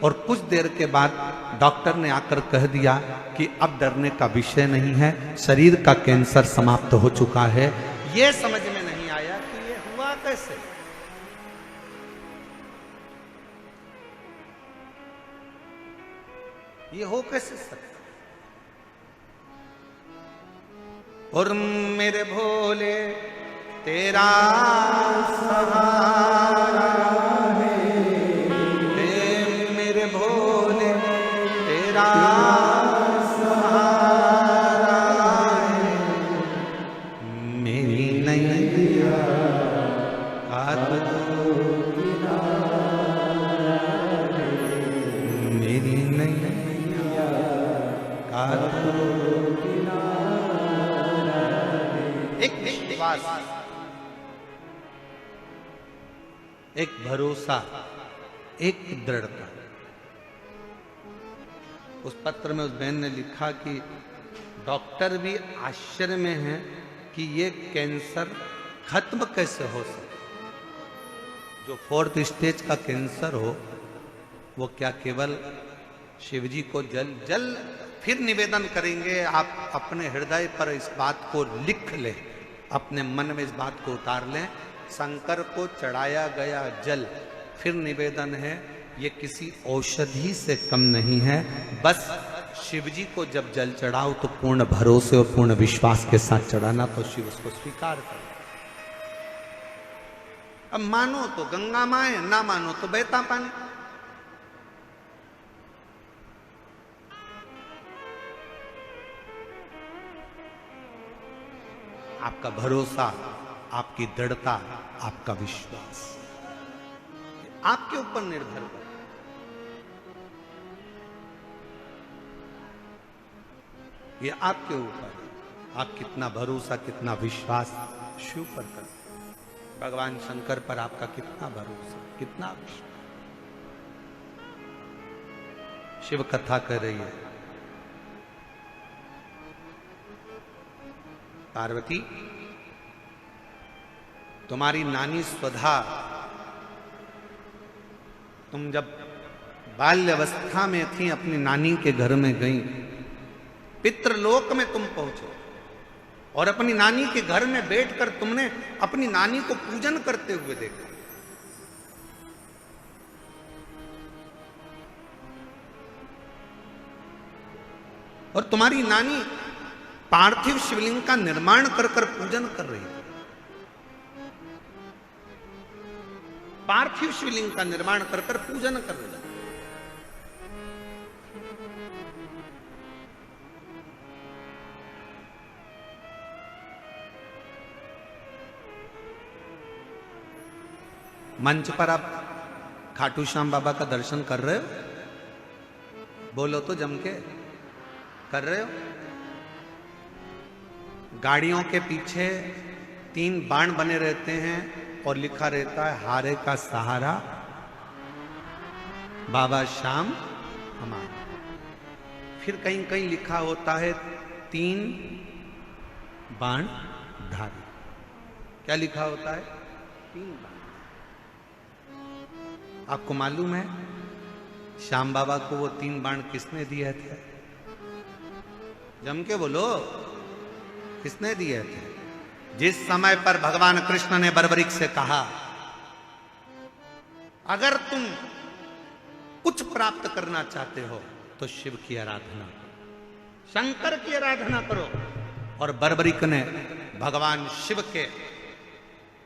और कुछ देर के बाद डॉक्टर ने आकर कह दिया कि अब डरने का विषय नहीं है, शरीर का कैंसर समाप्त हो चुका है। यह समझ में नहीं आया कि ये हुआ कैसे। ये हो कैसे सकता। और मेरे भोले तेरा सहारा है, मेरे भोले तेरा सहारा है, मेरी नैया काट दो मेरी नैया काट दो। एक विश्वास, एक भरोसा, एक दृढ़ता। उस पत्र में उस बहन ने लिखा कि डॉक्टर भी आश्चर्य में हैं कि ये कैंसर खत्म कैसे हो सके। जो 4th स्टेज का कैंसर हो वो क्या केवल शिवजी को जल फिर निवेदन करेंगे। आप अपने हृदय पर इस बात को लिख लें, अपने मन में इस बात को उतार लें। शंकर को चढ़ाया गया जल, फिर निवेदन है, ये किसी औषधि से कम नहीं है। बस शिवजी को जब जल चढ़ाओ तो पूर्ण भरोसे और पूर्ण विश्वास के साथ चढ़ाना, तो शिव उसको स्वीकार कर। अब मानो तो गंगा माए, ना मानो तो बहता पानी। आपका भरोसा, आपकी दृढ़ता, आपका विश्वास आपके ऊपर निर्भर करता। ये आपके ऊपर, आप कितना भरोसा, कितना विश्वास शिव पर करते हैं। भगवान शंकर पर आपका कितना भरोसा, कितना विश्वास। शिव कथा कर रही है, पार्वती तुम्हारी नानी स्वधा, तुम जब बाल्यावस्था में थी अपनी नानी के घर में गई, पितृलोक में तुम पहुंचे और अपनी नानी के घर में बैठकर तुमने अपनी नानी को पूजन करते हुए देखा। और तुम्हारी नानी पार्थिव शिवलिंग का निर्माण कर कर पूजन कर रही थी। पार्थिव शिवलिंग का निर्माण कर कर पूजन कर रही थी। मंच पर आप खाटू श्याम बाबा का दर्शन कर रहे हो? बोलो तो जम के, कर रहे हो? गाड़ियों के पीछे 3 बाण बने रहते हैं और लिखा रहता है हारे का सहारा बाबा श्याम हमारा। फिर कहीं कहीं लिखा होता है 3 बाण धारी। क्या लिखा होता है? 3 बाण। आपको मालूम है श्याम बाबा को वो 3 बाण किसने दिए थे? जम के बोलो, किसने दिए थे? जिस समय पर भगवान कृष्ण ने बर्बरीक से कहा अगर तुम कुछ प्राप्त करना चाहते हो तो शिव की आराधना करो, शंकर की आराधना करो। और बर्बरीक ने भगवान शिव के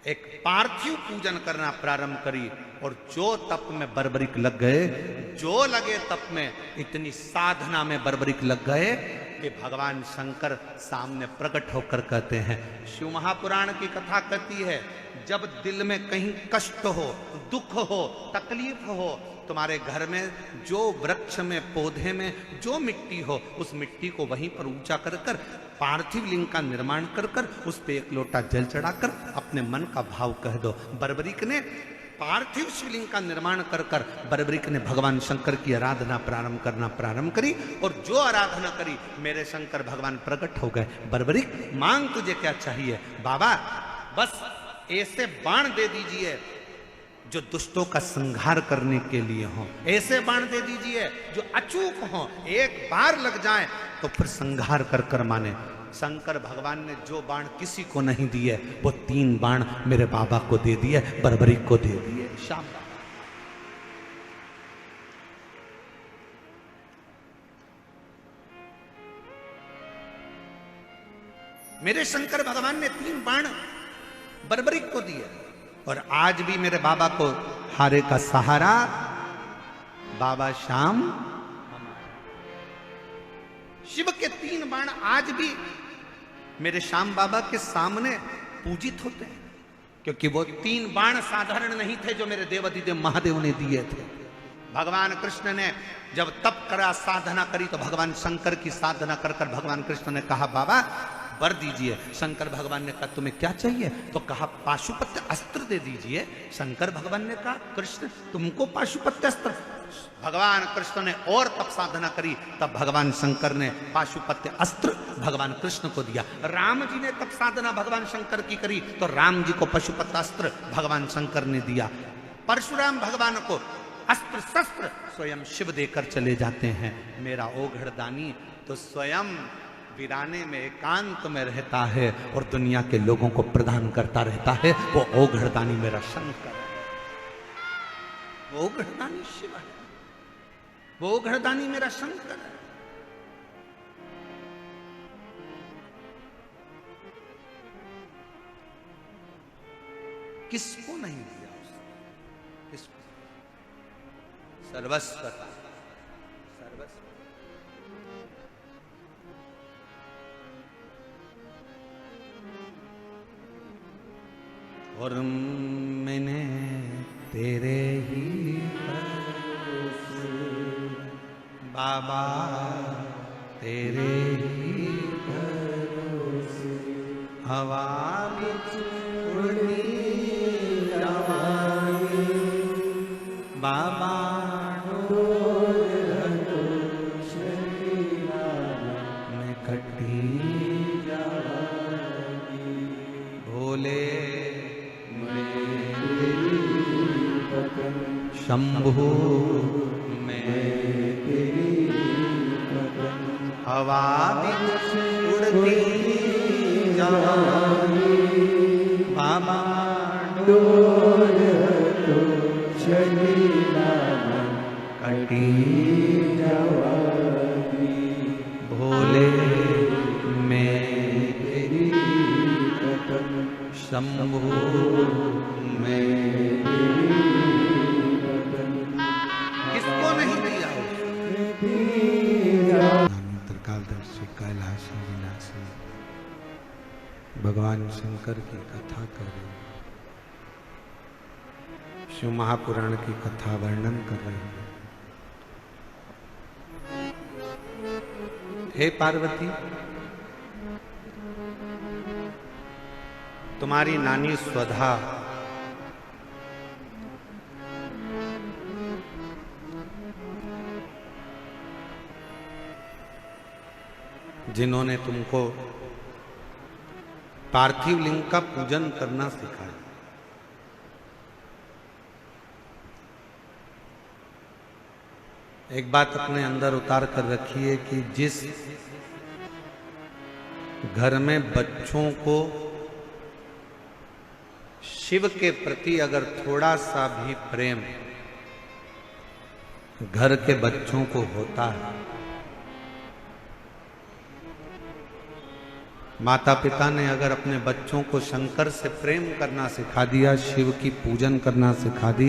एक पार्थिव पूजन करना प्रारंभ करी। और जो तप में बर्बरीक लग गए, जो लगे तप में, इतनी साधना में बर्बरीक लग गए कि भगवान शंकर सामने प्रकट होकर कहते हैं। शिव महापुराण की कथा कहती है जब दिल में कहीं कष्ट हो, दुख हो, तकलीफ हो, तुम्हारे घर में जो वृक्ष में, पौधे में जो मिट्टी हो, उस मिट्टी को वहीं पर ऊंचा कर कर पार्थिव लिंग का निर्माण कर कर उस पे 1 लोटा जल चढ़ाकर अपने मन का भाव कह दो। बर्बरीक ने पार्थिव शिवलिंग का निर्माण कर कर बर्बरीक ने भगवान शंकर की आराधना प्रारंभ करी। और जो आराधना करी मेरे शंकर भगवान प्रकट हो गए। बर्बरीक मांग तुझे क्या चाहिए? बाबा बस ऐसे बाण दे दीजिए जो दुष्टों का संहार करने के लिए हो। ऐसे बाण दे दीजिए जो अचूक हो, एक बार लग जाए तो फिर संहार कर कर माने। शंकर भगवान ने जो बाण किसी को नहीं दिए वो 3 बाण मेरे बाबा को दे दिए, बर्बरीक को दे दिए। शाम मेरे शंकर भगवान ने 3 बाण बर्बरीक को दिए। और आज भी मेरे बाबा को हारे का सहारा बाबा श्याम। शिव के 3 बाण आज भी मेरे श्याम बाबा के सामने पूजित होते हैं, क्योंकि वो 3 बाण साधारण नहीं थे जो मेरे देवाधिदेव महादेव ने दिए थे। भगवान कृष्ण ने जब तप करा, साधना करी, तो भगवान शंकर की साधना कर कर भगवान कृष्ण ने कहा बाबा वर दीजिए। शंकर भगवान ने कहा तुम्हें क्या चाहिए? तो कहा पाशुपत्य अस्त्र दे दीजिए। शंकर भगवान ने कहा कृष्ण तुमको पाशुपत्य अस्त्र? भगवान कृष्ण ने और तप साधना करी, तब भगवान शंकर ने पाशुपत्य अस्त्र भगवान कृष्ण को दिया। राम जी ने तप साधना भगवान शंकर की करी, तो राम जी को पाशुपत्य अस्त्र भगवान शंकर ने दिया। परशुराम भगवान को अस्त्र शस्त्र स्वयं शिव देकर चले जाते हैं। मेरा ओघड़दानी तो स्वयं वीराने में एकांत में रहता है और दुनिया के लोगों को प्रदान करता रहता है। वो ओघड़दानी मेरा शंकर है, वो ओघड़दानी शिव है, वो ओघड़दानी मेरा शंकर है। किसको नहीं दिया उसने? किसको? सर्वस्व का, सर्वस्व। और मैंने तेरे ही भरोसे बाबा, तेरे ही भरोसे हवा बिच उड़ती जावांगी बाबा, मैं कटी जावांगी भोले शंभु में हवा बिच उड़ती जावांगी बाबा, डोल तो चली कटी जावांगी भोले में तेरी शंभु में। कालदर्शी कैलाशी विनाशी भगवान शंकर की कथा करें, शिव महापुराण की कथा वर्णन कर रहे हैं। हे पार्वती, तुम्हारी नानी स्वधा जिन्होंने तुमको पार्थिव लिंग का पूजन करना सिखाया, एक बात अपने अंदर उतार कर रखिए कि जिस घर में बच्चों को शिव के प्रति अगर थोड़ा सा भी प्रेम घर के बच्चों को होता है, माता पिता ने अगर अपने बच्चों को शंकर से प्रेम करना सिखा दिया, शिव की पूजन करना सिखा दी,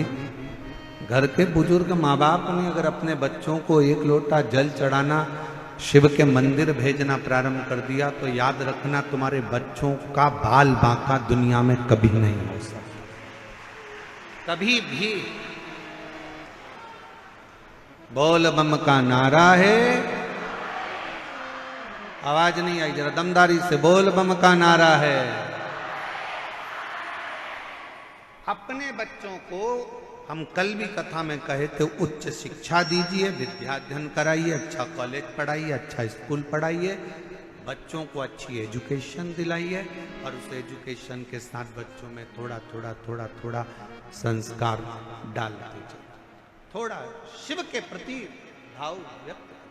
घर के बुजुर्ग माँ बाप ने अगर अपने बच्चों को 1 लोटा जल चढ़ाना, शिव के मंदिर भेजना प्रारंभ कर दिया, तो याद रखना तुम्हारे बच्चों का बाल बांका दुनिया में कभी नहीं हो सकता, कभी भी। बोल बम का नारा है, आवाज नहीं आई, जरा दमदारी से बोल बम का नारा है। अपने बच्चों को हम कल भी कथा में कहे थे उच्च शिक्षा दीजिए, विद्याध्ययन कराइए, अच्छा कॉलेज पढ़ाइए, अच्छा स्कूल पढ़ाइए, बच्चों को अच्छी एजुकेशन दिलाइए और उस एजुकेशन के साथ बच्चों में थोड़ा थोड़ा थोड़ा थोड़ा संस्कार डालते जाओ, थोड़ा शिव के प्रति भाव व्यक्त करो।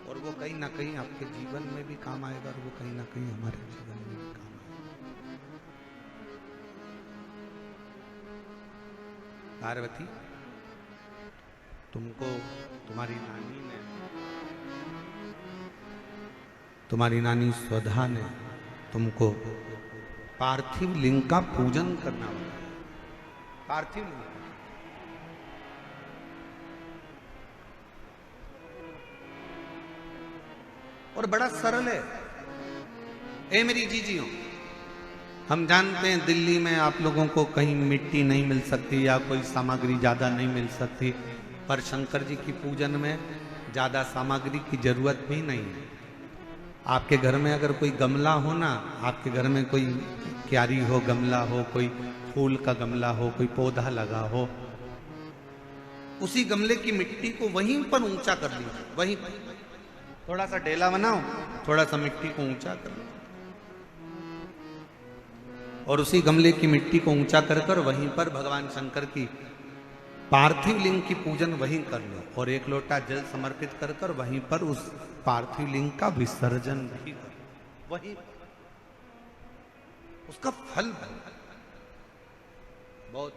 और वो कहीं ना कहीं आपके जीवन में भी काम आएगा, और वो कहीं ना कहीं हमारे जीवन में भी काम आएगा। पार्वती, तुमको तुम्हारी नानी स्वधा ने तुमको पार्थिव लिंग का पूजन करना होगा। पार्थिव लिंग और बड़ा सरल है। ए मेरी जीजियों, हम जानते हैं दिल्ली में आप लोगों को कहीं मिट्टी नहीं मिल सकती या कोई सामग्री ज्यादा नहीं मिल सकती, पर शंकर जी की पूजन में ज्यादा सामग्री की जरूरत भी नहीं है। आपके घर में अगर कोई गमला हो ना, आपके घर में कोई क्यारी हो, गमला हो, कोई फूल का गमला हो, कोई पौधा लगा हो, उसी गमले की मिट्टी को वहीं पर ऊंचा कर लीजिए। वहीं थोड़ा सा ढेला बनाओ, थोड़ा सा मिट्टी को ऊंचा कर लो, और उसी गमले की मिट्टी को ऊंचा कर कर वहीं पर भगवान शंकर की पार्थिव लिंग की पूजन वहीं कर लो, और एक लोटा जल समर्पित कर कर वहीं पर उस पार्थिव लिंग का विसर्जन भी करो। वहीं उसका फल बहुत।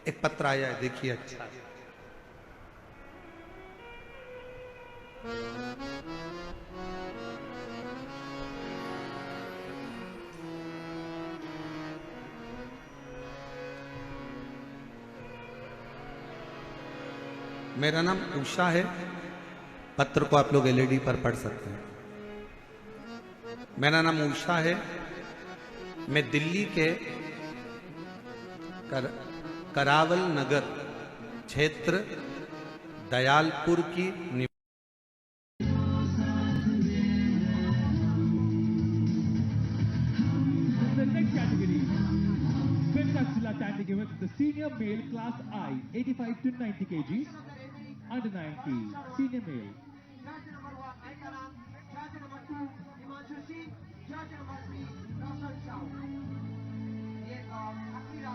एक पत्र आया है, देखिए अच्छा। मेरा नाम उषा है। पत्र को आप लोग एलईडी पर पढ़ सकते हैं। मेरा नाम उषा है। मैं दिल्ली के करावल नगर क्षेत्र दयालपुर की The senior male class I 85 to 90 kgs, under 90 senior male. Judge number 1 Aikaram, judge number 2 Himanshu Singh, judge number 3 Rosal Shah. ये अखीरा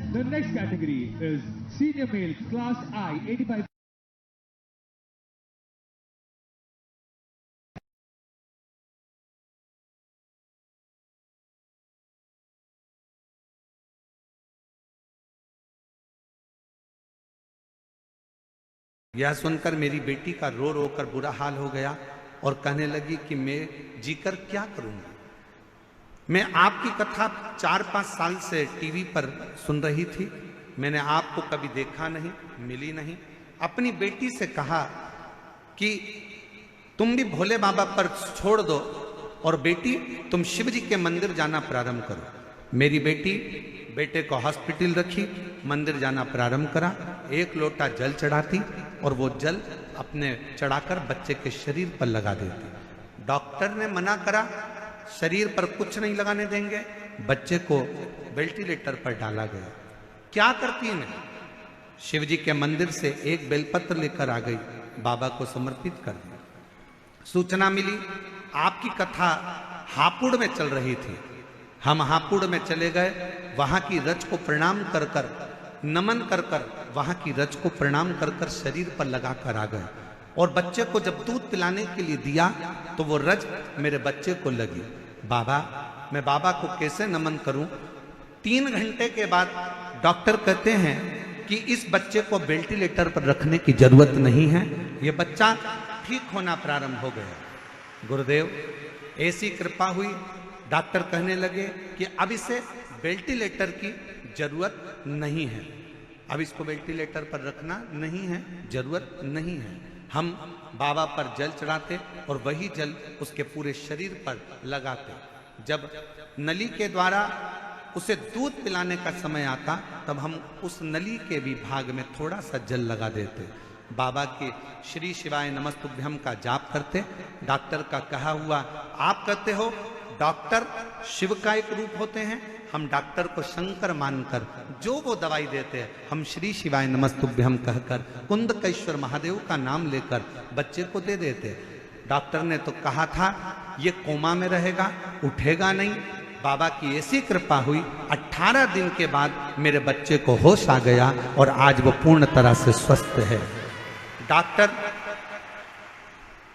The next category is senior male class I 85. यह सुनकर मेरी बेटी का रो रो कर बुरा हाल हो गया और कहने लगी कि मैं जीकर क्या करूंगी। मैं आपकी कथा 4-5 साल से टीवी पर सुन रही थी, मैंने आपको कभी देखा नहीं, मिली नहीं। अपनी बेटी से कहा कि तुम भी भोले बाबा पर छोड़ दो और बेटी तुम शिव जी के मंदिर जाना प्रारंभ करो। मेरी बेटी बेटे को हॉस्पिटल रखी, मंदिर जाना प्रारंभ करा, एक लोटा जल चढ़ाती और वो जल अपने चढ़ाकर बच्चे के शरीर पर लगा देती। डॉक्टर ने मना करा, शरीर पर कुछ नहीं लगाने देंगे। बच्चे को वेंटिलेटर पर डाला गया। क्या करती मैं? शिव जी के मंदिर से एक बेलपत्र लेकर आ गई, बाबा को समर्पित कर दिया। सूचना मिली आपकी कथा हापुड़ में चल रही थी। हम हापुड़ में चले गए, वहां की रज को प्रणाम कर कर, नमन कर कर, वहां की रज को प्रणाम कर कर शरीर पर लगा कर आ गए। और बच्चे को जब दूध पिलाने के लिए दिया तो वो रज मेरे बच्चे को लगी। बाबा, मैं बाबा को कैसे नमन करूं? 3 घंटे के बाद डॉक्टर कहते हैं कि इस बच्चे को वेंटिलेटर पर रखने की जरूरत नहीं है, ये बच्चा ठीक होना प्रारंभ हो गया। गुरुदेव, ऐसी कृपा हुई, डॉक्टर कहने लगे कि अब इसे वेंटिलेटर की जरूरत नहीं है, अब इसको वेंटिलेटर पर रखना नहीं है, जरूरत नहीं है। हम बाबा पर जल चढ़ाते और वही जल उसके पूरे शरीर पर लगाते। जब नली के द्वारा उसे दूध पिलाने का समय आता तब हम उस नली के भी भाग में थोड़ा सा जल लगा देते। बाबा के श्री शिवाय नमस्तुभ्यम का जाप करते। डॉक्टर का कहा हुआ आप कहते हो डॉक्टर शिव का एक रूप होते हैं, हम डॉक्टर को शंकर मानकर जो वो दवाई देते हैं, हम श्री शिवाय नमस्तुभ्यम कहकर कुंदकेश्वर महादेव का नाम लेकर बच्चे को दे देते। डॉक्टर ने तो कहा था ये कोमा में रहेगा, उठेगा नहीं। बाबा की ऐसी कृपा हुई, 18 दिन के बाद मेरे बच्चे को होश आ गया और आज वो पूर्ण तरह से स्वस्थ है।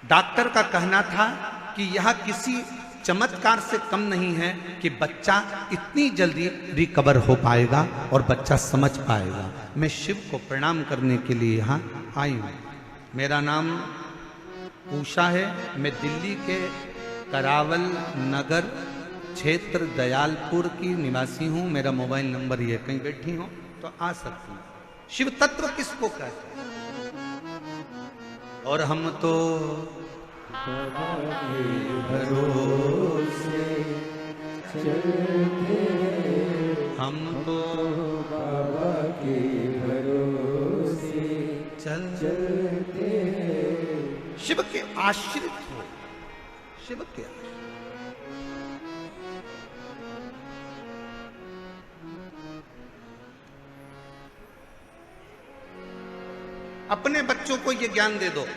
डॉक्टर का कहना था कि यह किसी चमत्कार से कम नहीं है कि बच्चा इतनी जल्दी रिकवर हो पाएगा और बच्चा समझ पाएगा। मैं शिव को प्रणाम करने के लिए यहाँ आई हूँ। मेरा नाम उषा है, मैं दिल्ली के करावल नगर क्षेत्र दयालपुर की निवासी हूँ। मेरा मोबाइल नंबर ये, कहीं बैठी हो तो आ सकती हूँ। शिव तत्व किसको कहते हैं? और हम तो भरोसे चलते, हम तो बाबा के भरोसे चलते, शिव के आश्रित हो, शिव के आश्रित। अपने बच्चों को ये ज्ञान दे दो।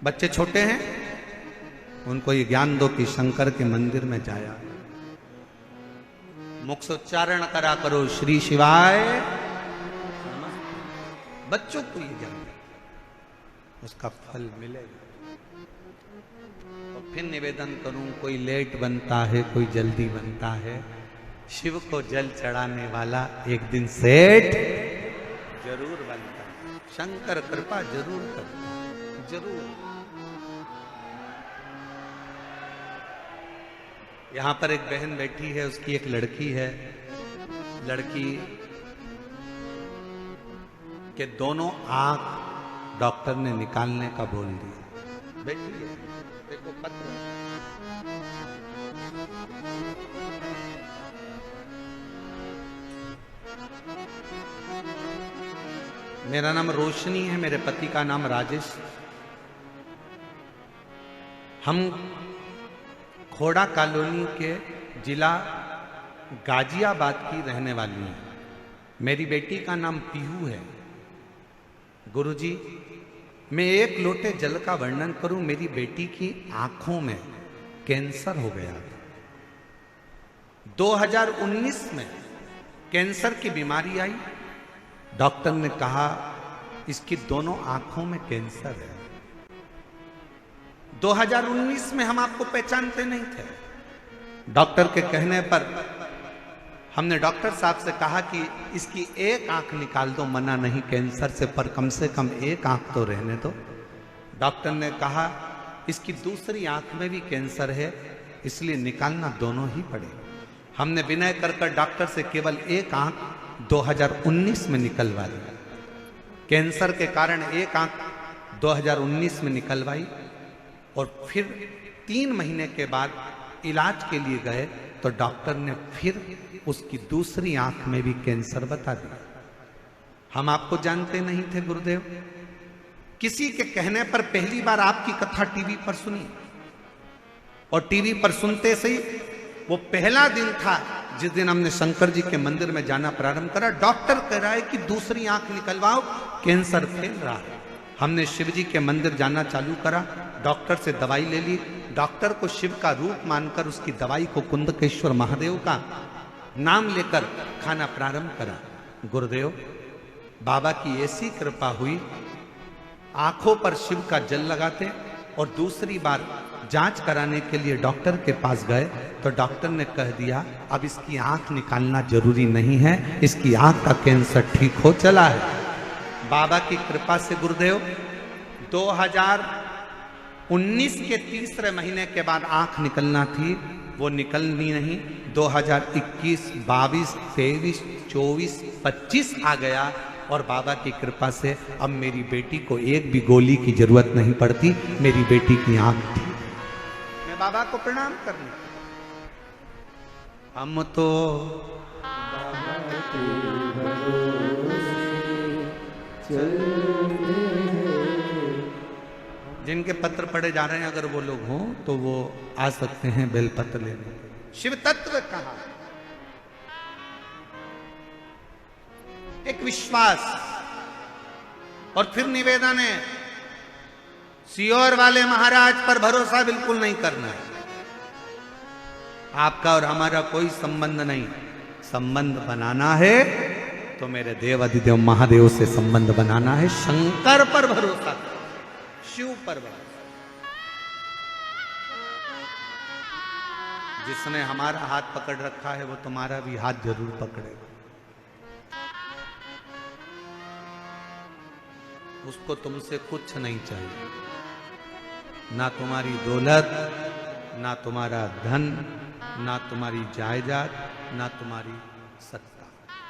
बच्चे छोटे हैं, उनको ये ज्ञान दो कि शंकर के मंदिर में जाया, मुख से उच्चारण करा करो श्री शिवाय। बच्चों को ये ज्ञान दो, उसका फल मिलेगा। और फिर निवेदन करूं, कोई लेट बनता है, कोई जल्दी बनता है। शिव को जल चढ़ाने वाला एक दिन सेठ जरूर बनता है। शंकर कृपा जरूर करता है, जरूर। यहां पर एक बहन बैठी है, उसकी एक लड़की है। लड़की के दोनों आंख डॉक्टर ने निकालने का बोल दिया। बैठी है, देखो पत्र। मेरा नाम रोशनी है, मेरे पति का नाम राजेश। हम खोड़ा कॉलोनी के जिला गाजियाबाद की रहने वाली हैं। मेरी बेटी का नाम पीहू है। गुरुजी, मैं एक लोटे जल का वर्णन करूं। मेरी बेटी की आंखों में कैंसर हो गया। 2019 में कैंसर की बीमारी आई। डॉक्टर ने कहा इसकी दोनों आंखों में कैंसर है। 2019 में हम आपको पहचानते नहीं थे। डॉक्टर के कहने पर हमने डॉक्टर साहब से कहा कि इसकी एक आंख निकाल दो, मना नहीं कैंसर से, पर कम से कम एक आंख तो रहने दो। डॉक्टर ने कहा इसकी दूसरी आंख में भी कैंसर है, इसलिए निकालना दोनों ही पड़ेगा। हमने विनय कर डॉक्टर से केवल एक आंख 2019 में निकलवा ली। कैंसर के कारण एक आंख 2019 में निकलवाई और फिर 3 महीने के बाद इलाज के लिए गए तो डॉक्टर ने फिर उसकी दूसरी आंख में भी कैंसर बता दिया। हम आपको जानते नहीं थे गुरुदेव। किसी के कहने पर पहली बार आपकी कथा टीवी पर सुनी और टीवी पर सुनते से ही वो पहला दिन था जिस दिन हमने शंकर जी के मंदिर में जाना प्रारंभ करा। डॉक्टर कह रहा है कि दूसरी आंख निकलवाओ, कैंसर फैल रहा है। हमने शिव जी के मंदिर जाना चालू करा, डॉक्टर से दवाई ले ली। डॉक्टर को शिव का रूप मानकर उसकी दवाई को कुंदकेश्वर महादेव का नाम लेकर खाना प्रारंभ करा। गुरुदेव, बाबा की ऐसी कृपा हुई, आंखों पर शिव का जल लगाते और दूसरी बार जांच कराने के लिए डॉक्टर के पास गए तो डॉक्टर ने कह दिया अब इसकी आंख निकालना जरूरी नहीं है, इसकी आंख का कैंसर ठीक हो चला है। बाबा की कृपा से गुरुदेव 2019 के तीसरे महीने के बाद आंख निकलना थी, वो निकलनी नहीं। 2021, 22, 23, 24, 25 आ गया और बाबा की कृपा से अब मेरी बेटी को एक भी गोली की जरूरत नहीं पड़ती। मेरी बेटी की आंख थी। मैं बाबा को प्रणाम करने, हम तो बाबा के भरोसे चलते हैं, जिनके पत्र पढ़े जा रहे हैं अगर वो लोग हों तो वो आ सकते हैं बेलपत्र लेने। शिव तत्व कहा, एक विश्वास, और फिर निवेदन है सियोर वाले महाराज पर भरोसा बिल्कुल नहीं करना है। आपका और हमारा कोई संबंध नहीं, संबंध बनाना है तो मेरे देव अधिदेव महादेव से संबंध बनाना है। शंकर पर भरोसा करो, शिव पर भरोसा। जिसने हमारा हाथ पकड़ रखा है वो तुम्हारा भी हाथ जरूर पकड़ेगा। उसको तुमसे कुछ नहीं चाहिए, ना तुम्हारी दौलत, ना तुम्हारा धन, ना तुम्हारी जायदाद, ना तुम्हारी सत्ता।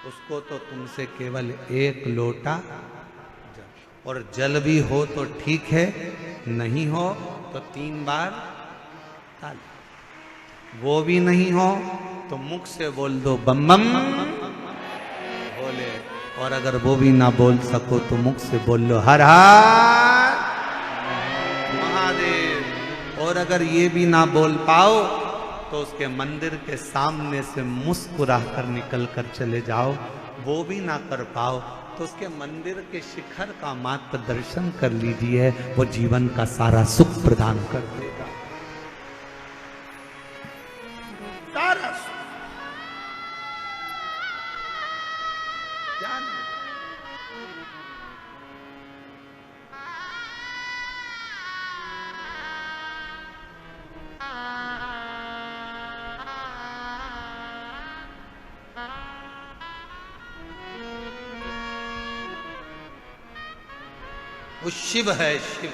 उसको तो तुमसे केवल एक लोटा जल, और जल भी हो तो ठीक है, नहीं हो तो 3 बार ताली। वो भी नहीं हो तो मुख से बोल दो बम बम बोले, और अगर वो भी ना बोल सको तो मुख से बोल लो हर हर महादेव। और अगर ये भी ना बोल पाओ तो उसके मंदिर के सामने से मुस्कुरा कर निकल कर चले जाओ। वो भी ना कर पाओ तो उसके मंदिर के शिखर का मात्र दर्शन कर लीजिए, वो जीवन का सारा सुख प्रदान कर देगा। सारा सुख क्या नहीं? वो शिव है, शिव,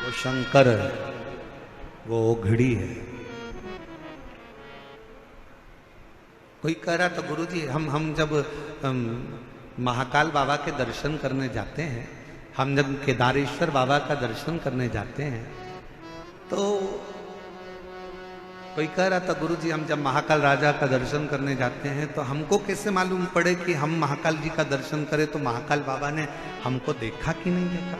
वो शंकर है, वो ओघड़ी है। कोई कह रहा था गुरुजी हम जब महाकाल बाबा के दर्शन करने जाते हैं, हम जब केदारेश्वर बाबा का दर्शन करने जाते हैं, तो कोई कह रहा था गुरुजी हम जब महाकाल राजा का दर्शन करने जाते हैं तो हमको कैसे मालूम पड़े कि हम महाकाल जी का दर्शन करें, तो महाकाल बाबा ने हमको देखा कि नहीं देखा।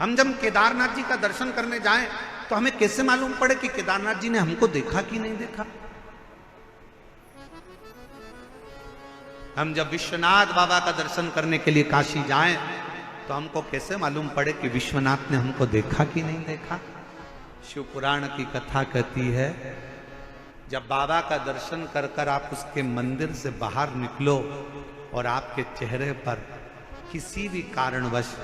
हम जब केदारनाथ जी का दर्शन करने जाएं तो हमें कैसे मालूम पड़े कि केदारनाथ जी ने हमको देखा कि नहीं देखा। हम जब विश्वनाथ बाबा का दर्शन करने के लिए काशी जाएं तो हमको कैसे मालूम पड़े कि विश्वनाथ ने हमको देखा कि नहीं देखा। शिव पुराण की कथा कहती है जब बाबा का दर्शन कर कर आप उसके मंदिर से बाहर निकलो और आपके चेहरे पर किसी भी कारणवश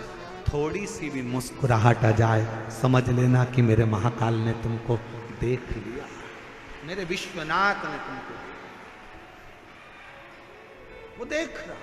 थोड़ी सी भी मुस्कुराहट आ जाए, समझ लेना कि मेरे महाकाल ने तुमको देख लिया, मेरे विश्वनाथ ने तुमको देखा। वो देख रहा।